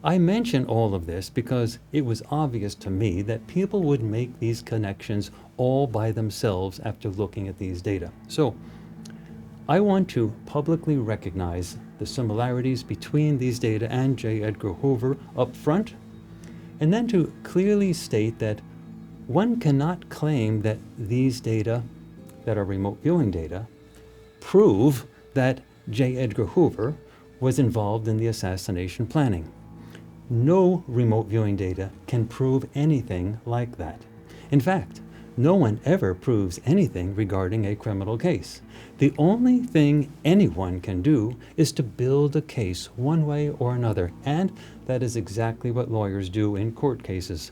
I mention all of this because it was obvious to me that people would make these connections all by themselves after looking at these data. So, I want to publicly recognize the similarities between these data and J. Edgar Hoover up front, and then to clearly state that one cannot claim that these data, that are remote viewing data, prove that J. Edgar Hoover was involved in the assassination planning. No remote viewing data can prove anything like that. In fact, no one ever proves anything regarding a criminal case. The only thing anyone can do is to build a case one way or another, and that is exactly what lawyers do in court cases.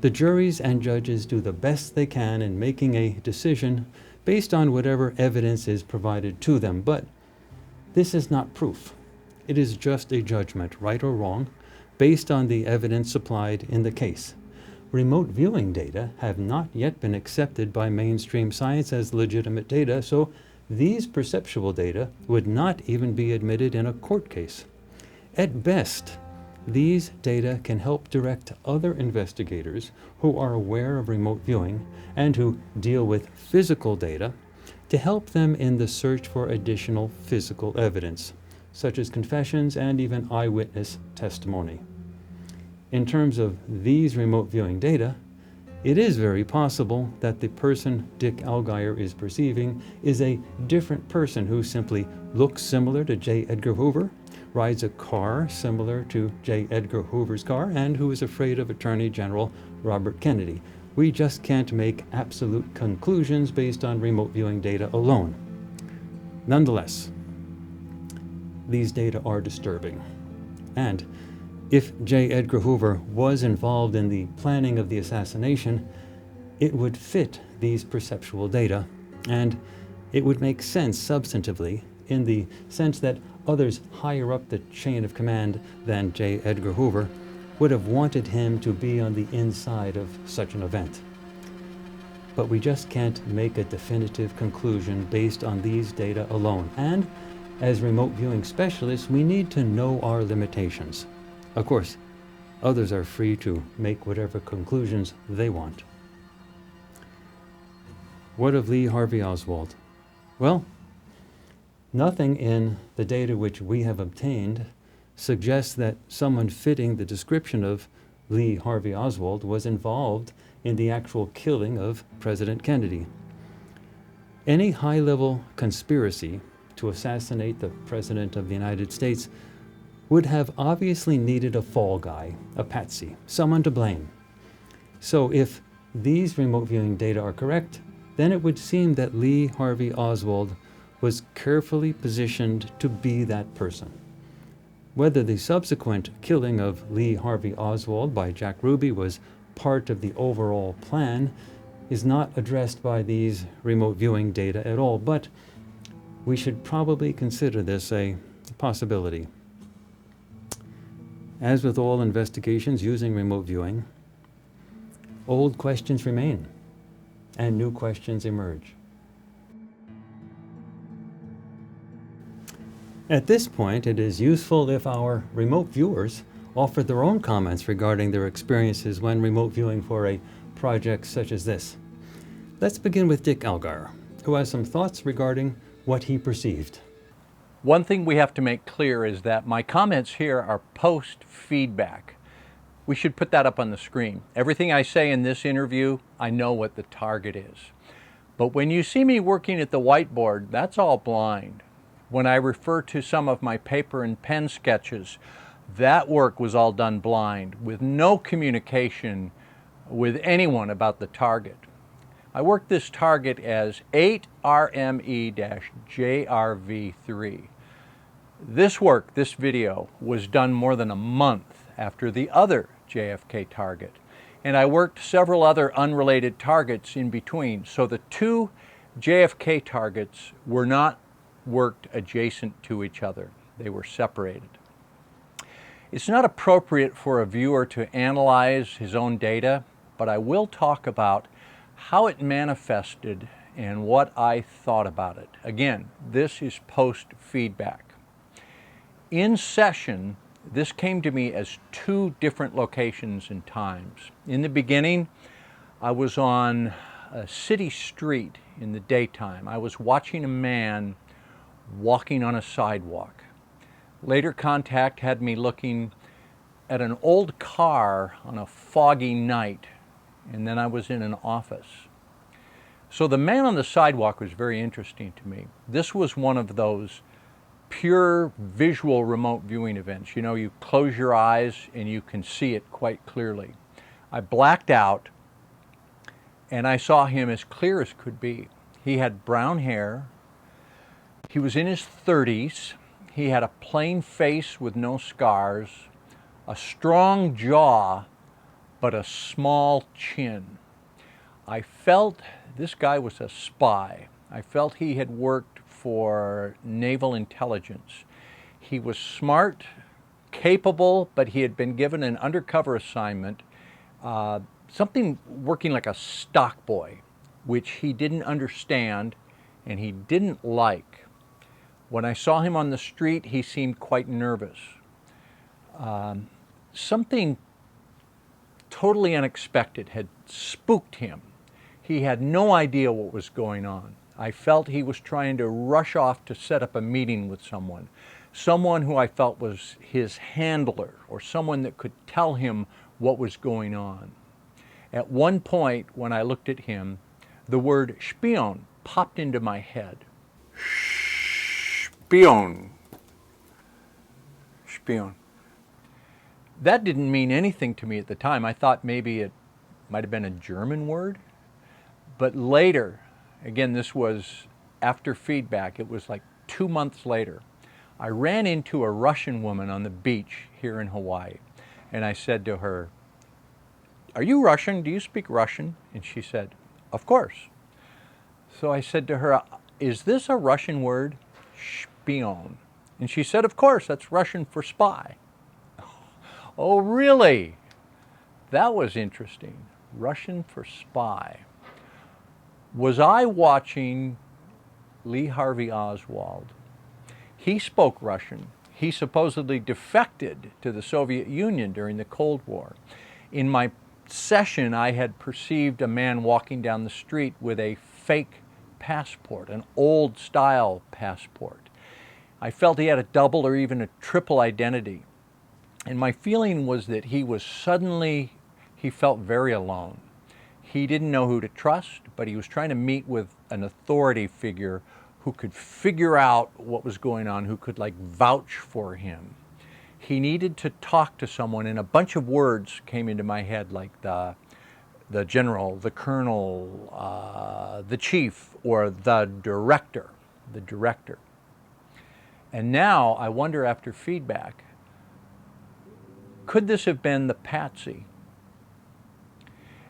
The juries and judges do the best they can in making a decision based on whatever evidence is provided to them, but this is not proof. It is just a judgment, right or wrong, based on the evidence supplied in the case. Remote viewing data have not yet been accepted by mainstream science as legitimate data, so these perceptual data would not even be admitted in a court case. At best, these data can help direct other investigators who are aware of remote viewing and who deal with physical data to help them in the search for additional physical evidence, such as confessions and even eyewitness testimony. In terms of these remote viewing data, it is very possible that the person Dick Allgire is perceiving is a different person who simply looks similar to J. Edgar Hoover, rides a car similar to J. Edgar Hoover's car, and who is afraid of Attorney General Robert Kennedy. We just can't make absolute conclusions based on remote viewing data alone. Nonetheless, these data are disturbing. And if J. Edgar Hoover was involved in the planning of the assassination, it would fit these perceptual data, and it would make sense substantively in the sense that others higher up the chain of command than J. Edgar Hoover would have wanted him to be on the inside of such an event. But we just can't make a definitive conclusion based on these data alone. And as remote viewing specialists, we need to know our limitations. Of course, others are free to make whatever conclusions they want. What of Lee Harvey Oswald? Well, nothing in the data which we have obtained suggests that someone fitting the description of Lee Harvey Oswald was involved in the actual killing of President Kennedy. Any high-level conspiracy to assassinate the President of the United States would have obviously needed a fall guy, a patsy, someone to blame. So if these remote viewing data are correct, then it would seem that Lee Harvey Oswald was carefully positioned to be that person. Whether the subsequent killing of Lee Harvey Oswald by Jack Ruby was part of the overall plan is not addressed by these remote viewing data at all, but we should probably consider this a possibility. As with all investigations using remote viewing, old questions remain and new questions emerge. At this point, it is useful if our remote viewers offer their own comments regarding their experiences when remote viewing for a project such as this. Let's begin with Dick Allgire, who has some thoughts regarding what he perceived. One thing we have to make clear is that my comments here are post-feedback. We should put that up on the screen. Everything I say in this interview, I know what the target is. But when you see me working at the whiteboard, that's all blind. When I refer to some of my paper and pen sketches, that work was all done blind, with no communication with anyone about the target. I worked this target as 8RME-JRV3. This work, this video, was done more than a month after the other JFK target. and I worked several other unrelated targets in between. So the two JFK targets were not worked adjacent to each other. They were separated. It's not appropriate for a viewer to analyze his own data, but I will talk about how it manifested and what I thought about it. Again, this is post-feedback. In session, this came to me as two different locations and times. In the beginning, I was on a city street in the daytime. I was watching a man walking on a sidewalk. Later contact had me looking at an old car on a foggy night, and then I was in an office. So the man on the sidewalk was very interesting to me. This was one of those pure visual remote viewing events. You know, you close your eyes and you can see it quite clearly. I blacked out and I saw him as clear as could be. He had brown hair. He was in his 30s. He had a plain face with no scars, a strong jaw, but a small chin. I felt this guy was a spy. I felt he had worked for naval intelligence. He was smart, capable, but he had been given an undercover assignment, something working like a stock boy, which he didn't understand and he didn't like. When I saw him on the street, he seemed quite nervous. Something totally unexpected had spooked him. He had no idea what was going on. I felt he was trying to rush off to set up a meeting with someone who I felt was his handler or someone that could tell him what was going on. At one point, when I looked at him, the word spion popped into my head. Spion. Spion. That didn't mean anything to me at the time. I thought maybe it might have been a German word. But later, again, this was after feedback, it was like 2 months later, I ran into a Russian woman on the beach here in Hawaii. And I said to her, "Are you Russian? Do you speak Russian?" And she said, "Of course." So I said to her, "Is this a Russian word?" Spion. And she said, "Of course, that's Russian for spy." Oh, really? That was interesting. Russian for spy. Was I watching Lee Harvey Oswald? He spoke Russian. He supposedly defected to the Soviet Union during the Cold War. In my session, I had perceived a man walking down the street with a fake passport, an old style passport. I felt he had a double or even a triple identity. And my feeling was that he felt very alone. He didn't know who to trust, but he was trying to meet with an authority figure who could figure out what was going on, who could like vouch for him. He needed to talk to someone, and a bunch of words came into my head like the general, the colonel, the chief, or the director. And now I wonder, after feedback, could this have been the patsy?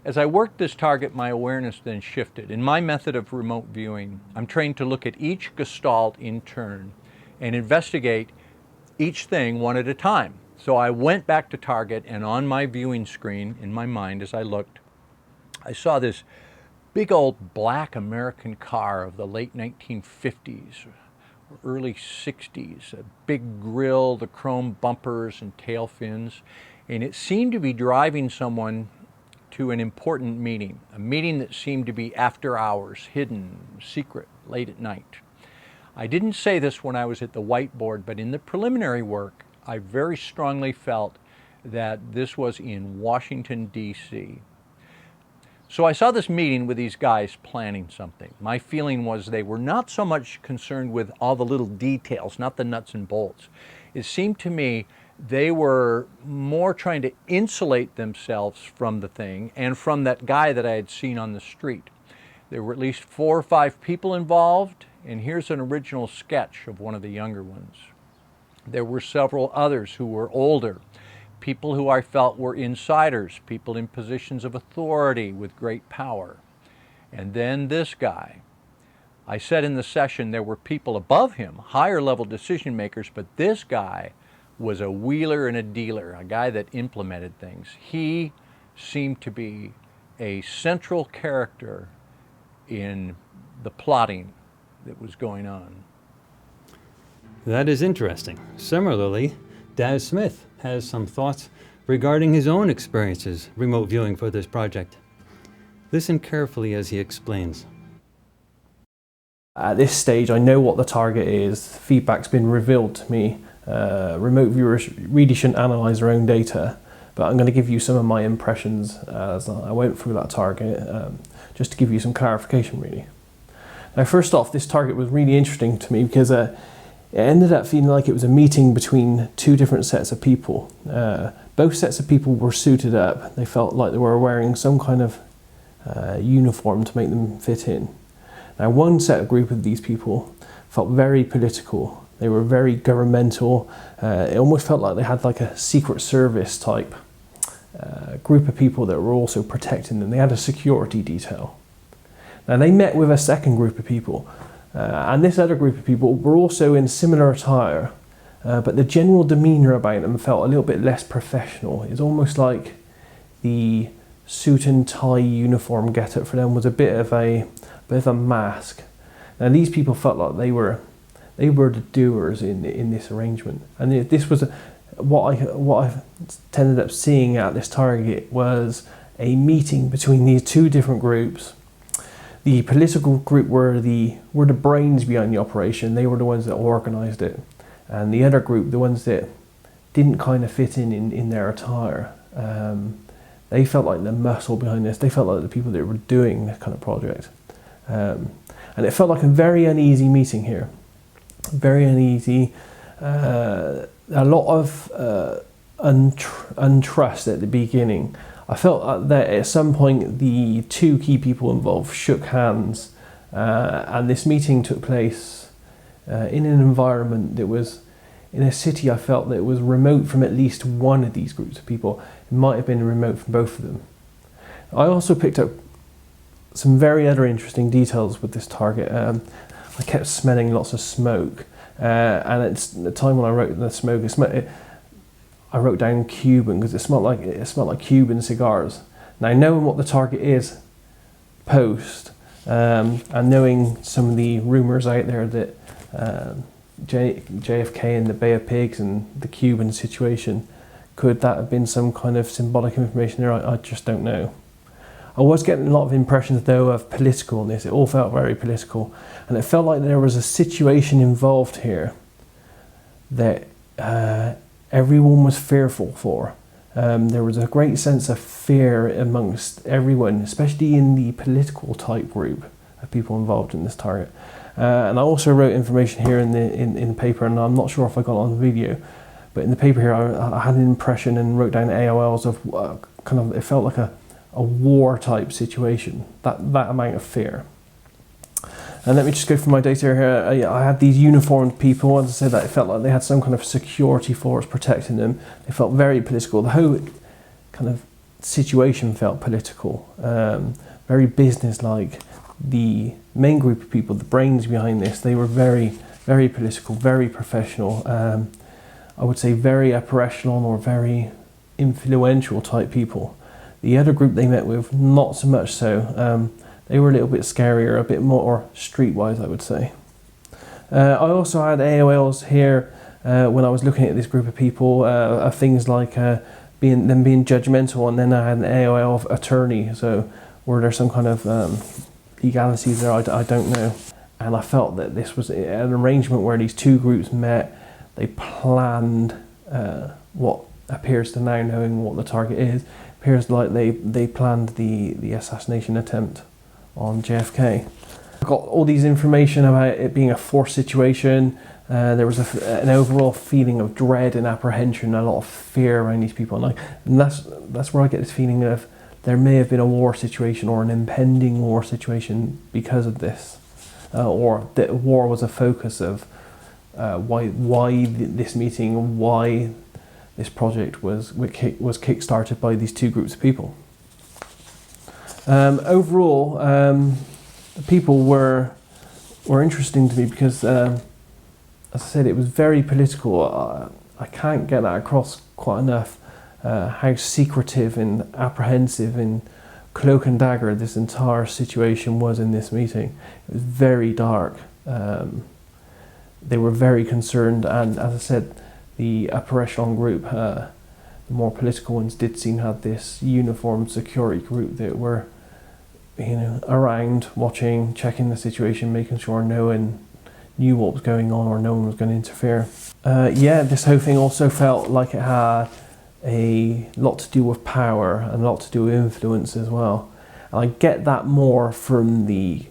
As I worked this target, my awareness then shifted. In my method of remote viewing, I'm trained to look at each gestalt in turn and investigate each thing one at a time. So I went back to target, and on my viewing screen, in my mind as I looked, I saw this big old black American car of the late 1950s, early 60s, a big grille, the chrome bumpers and tail fins, and it seemed to be driving someone to an important meeting, a meeting that seemed to be after hours, hidden, secret, late at night. I didn't say this when I was at the whiteboard, but in the preliminary work, I very strongly felt that this was in Washington, D.C. So I saw this meeting with these guys planning something. My feeling was they were not so much concerned with all the little details, not the nuts and bolts. It seemed to me they were more trying to insulate themselves from the thing and from that guy that I had seen on the street. There were at least 4 or 5 people involved, and here's an original sketch of one of the younger ones. There were several others who were older, people who I felt were insiders, people in positions of authority with great power. And then this guy. I said in the session there were people above him, higher level decision makers, but this guy was a wheeler and a dealer, a guy that implemented things. He seemed to be a central character in the plotting that was going on. That is interesting. Similarly, Daz Smith has some thoughts regarding his own experiences remote viewing for this project. Listen carefully as he explains. At this stage, I know what the target is. Feedback's been revealed to me. Remote viewers really shouldn't analyze their own data, but I'm going to give you some of my impressions as I went through that target, just to give you some clarification really. Now first off, this target was really interesting to me because it ended up feeling like it was a meeting between two different sets of people. Both sets of people were suited up. They felt like they were wearing some kind of uniform to make them fit in. Now one group of these people felt very political. They were very governmental. It almost felt like they had like a secret service type group of people that were also protecting them. They had a security detail. Now they met with a second group of people, and this other group of people were also in similar attire, but the general demeanour about them felt a little bit less professional. It's almost like the suit and tie uniform get-up for them was a bit of a mask. Now these people felt like they were the doers in this arrangement, and this was what I ended up seeing at this target was a meeting between these two different groups. The political group were the brains behind the operation. They were the ones that organised it, and the other group, the ones that didn't kind of fit in their attire, they felt like the muscle behind this. They felt like the people that were doing this kind of project, and it felt like a very uneasy meeting here. Very uneasy, a lot of untrust at the beginning. I felt that at some point the two key people involved shook hands, and this meeting took place in an environment that was in a city. I felt that it was remote from at least one of these groups of people. It might have been remote from both of them. I also picked up some very other interesting details with this target. I kept smelling lots of smoke, and it's the time when I wrote the smoke. I wrote down Cuban because it smelled like Cuban cigars. Now knowing what the target is, post, and knowing some of the rumours out there that JFK and the Bay of Pigs and the Cuban situation, could that have been some kind of symbolic information there? I just don't know. I was getting a lot of impressions though of politicalness. It all felt very political, and it felt like there was a situation involved here that everyone was fearful for. There was a great sense of fear amongst everyone, especially in the political type group of people involved in this target. And I also wrote information here in the paper, and I'm not sure if I got it on the video, but in the paper here I had an impression and wrote down AOLs of kind of, it felt like a war type situation, that amount of fear. And let me just go through my data here. I had these uniformed people, and I said that it felt like they had some kind of security force protecting them. They felt very political. The whole kind of situation felt political, very business-like. The main group of people, the brains behind this, they were very, very political, very professional. I would say very operational or very influential type people. The other group they met with, not so much so. They were a little bit scarier, a bit more streetwise, I would say. I also had AOLs here when I was looking at this group of people, of things like being judgmental, and then I had an AOL of attorney. So were there some kind of legalities there? I don't know. And I felt that this was an arrangement where these two groups met. They planned what appears to now, knowing what the target is, appears like they planned the assassination attempt on JFK. I got all these information about it being a forced situation. There was an overall feeling of dread and apprehension, a lot of fear around these people, and that's where I get this feeling of there may have been a war situation or an impending war situation because of this, or that war was a focus of why this meeting, why this project was kick-started by these two groups of people. Overall, the people were interesting to me because, as I said, it was very political. I can't get that across quite enough, how secretive and apprehensive and cloak and dagger this entire situation was in this meeting. It was very dark. They were very concerned, and as I said, the upper echelon group, the more political ones, did seem to have this uniformed security group that were, around, watching, checking the situation, making sure no one knew what was going on or no one was going to interfere. This whole thing also felt like it had a lot to do with power and a lot to do with influence as well. And I get that more from the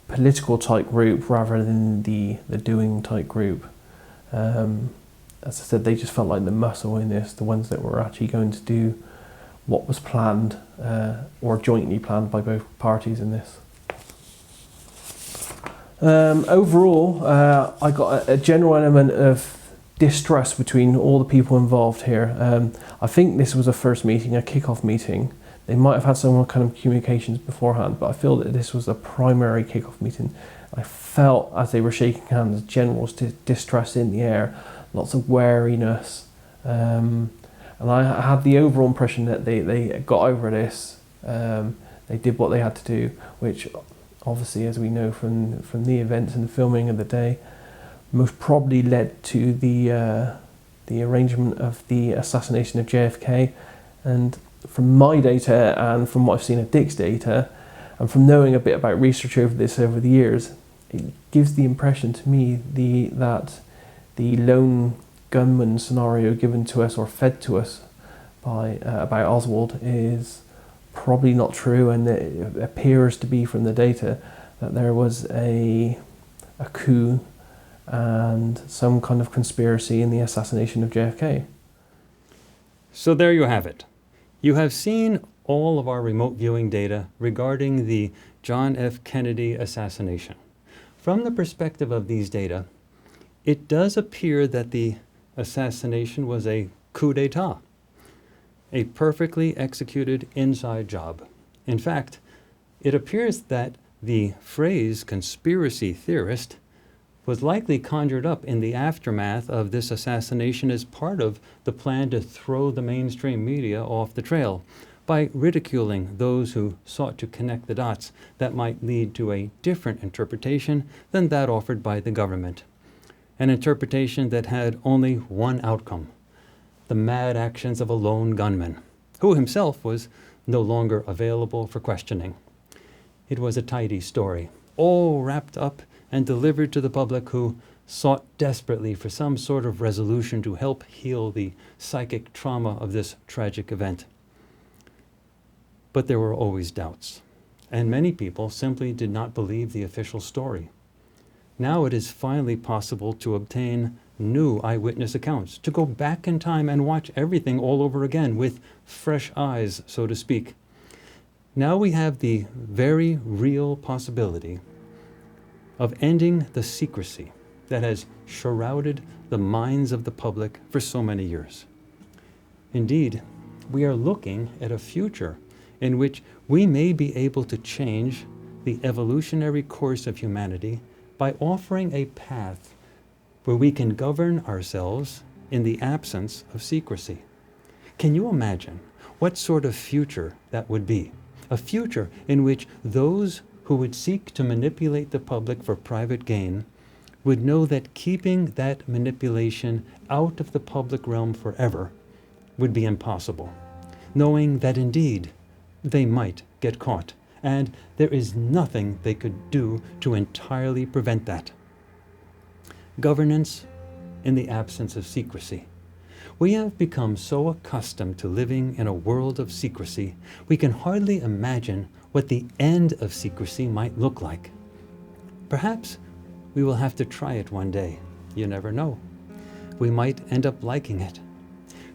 political type group rather than the doing type group. As I said, they just felt like the muscle in this, the ones that were actually going to do what was planned or jointly planned by both parties in this. Overall, I got a general element of distrust between all the people involved here. I think this was a first meeting, a kick-off meeting. They might have had some kind of communications beforehand, but I feel that this was a primary kick-off meeting. I felt, as they were shaking hands, general distrust in the air, lots of wariness. And I had the overall impression that they got over this. They did what they had to do, which obviously, as we know from the events and the filming of the day, most probably led to the arrangement of the assassination of JFK. And from my data and from what I've seen of Dick's data, and from knowing a bit about research over this over the years, it gives the impression to me that the lone gunman scenario given to us or fed to us by about Oswald is probably not true, and it appears to be from the data that there was a coup and some kind of conspiracy in the assassination of JFK. So there you have it. You have seen all of our remote viewing data regarding the John F. Kennedy assassination. From the perspective of these data, it does appear that the assassination was a coup d'etat, a perfectly executed inside job. In fact, it appears that the phrase conspiracy theorist was likely conjured up in the aftermath of this assassination as part of the plan to throw the mainstream media off the trail by ridiculing those who sought to connect the dots that might lead to a different interpretation than that offered by the government. An interpretation that had only one outcome: the mad actions of a lone gunman, who himself was no longer available for questioning. It was a tidy story, all wrapped up and delivered to the public, who sought desperately for some sort of resolution to help heal the psychic trauma of this tragic event. But there were always doubts, and many people simply did not believe the official story. Now it is finally possible to obtain new eyewitness accounts, to go back in time and watch everything all over again with fresh eyes, so to speak. Now we have the very real possibility of ending the secrecy that has shrouded the minds of the public for so many years. Indeed, we are looking at a future in which we may be able to change the evolutionary course of humanity by offering a path where we can govern ourselves in the absence of secrecy. Can you imagine what sort of future that would be? A future in which those who would seek to manipulate the public for private gain would know that keeping that manipulation out of the public realm forever would be impossible, knowing that indeed they might get caught, and there is nothing they could do to entirely prevent that. Governance in the absence of secrecy. We have become so accustomed to living in a world of secrecy, we can hardly imagine what the end of secrecy might look like. Perhaps we will have to try it one day. You never know. We might end up liking it.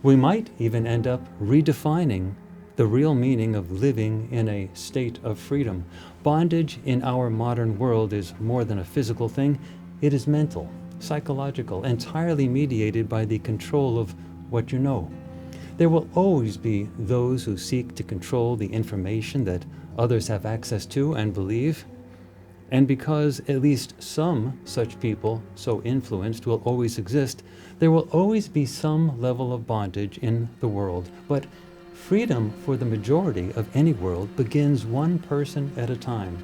We might even end up redefining the real meaning of living in a state of freedom. Bondage in our modern world is more than a physical thing. It is mental, psychological, entirely mediated by the control of what you know. There will always be those who seek to control the information that others have access to and believe. And because at least some such people, so influenced, will always exist, there will always be some level of bondage in the world. But freedom for the majority of any world begins one person at a time.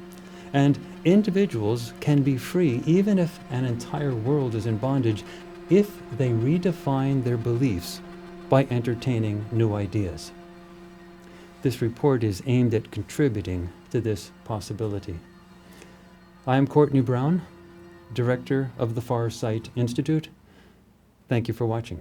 And individuals can be free even if an entire world is in bondage, if they redefine their beliefs by entertaining new ideas. This report is aimed at contributing to this possibility. I am Courtney Brown, Director of the Farsight Institute. Thank you for watching.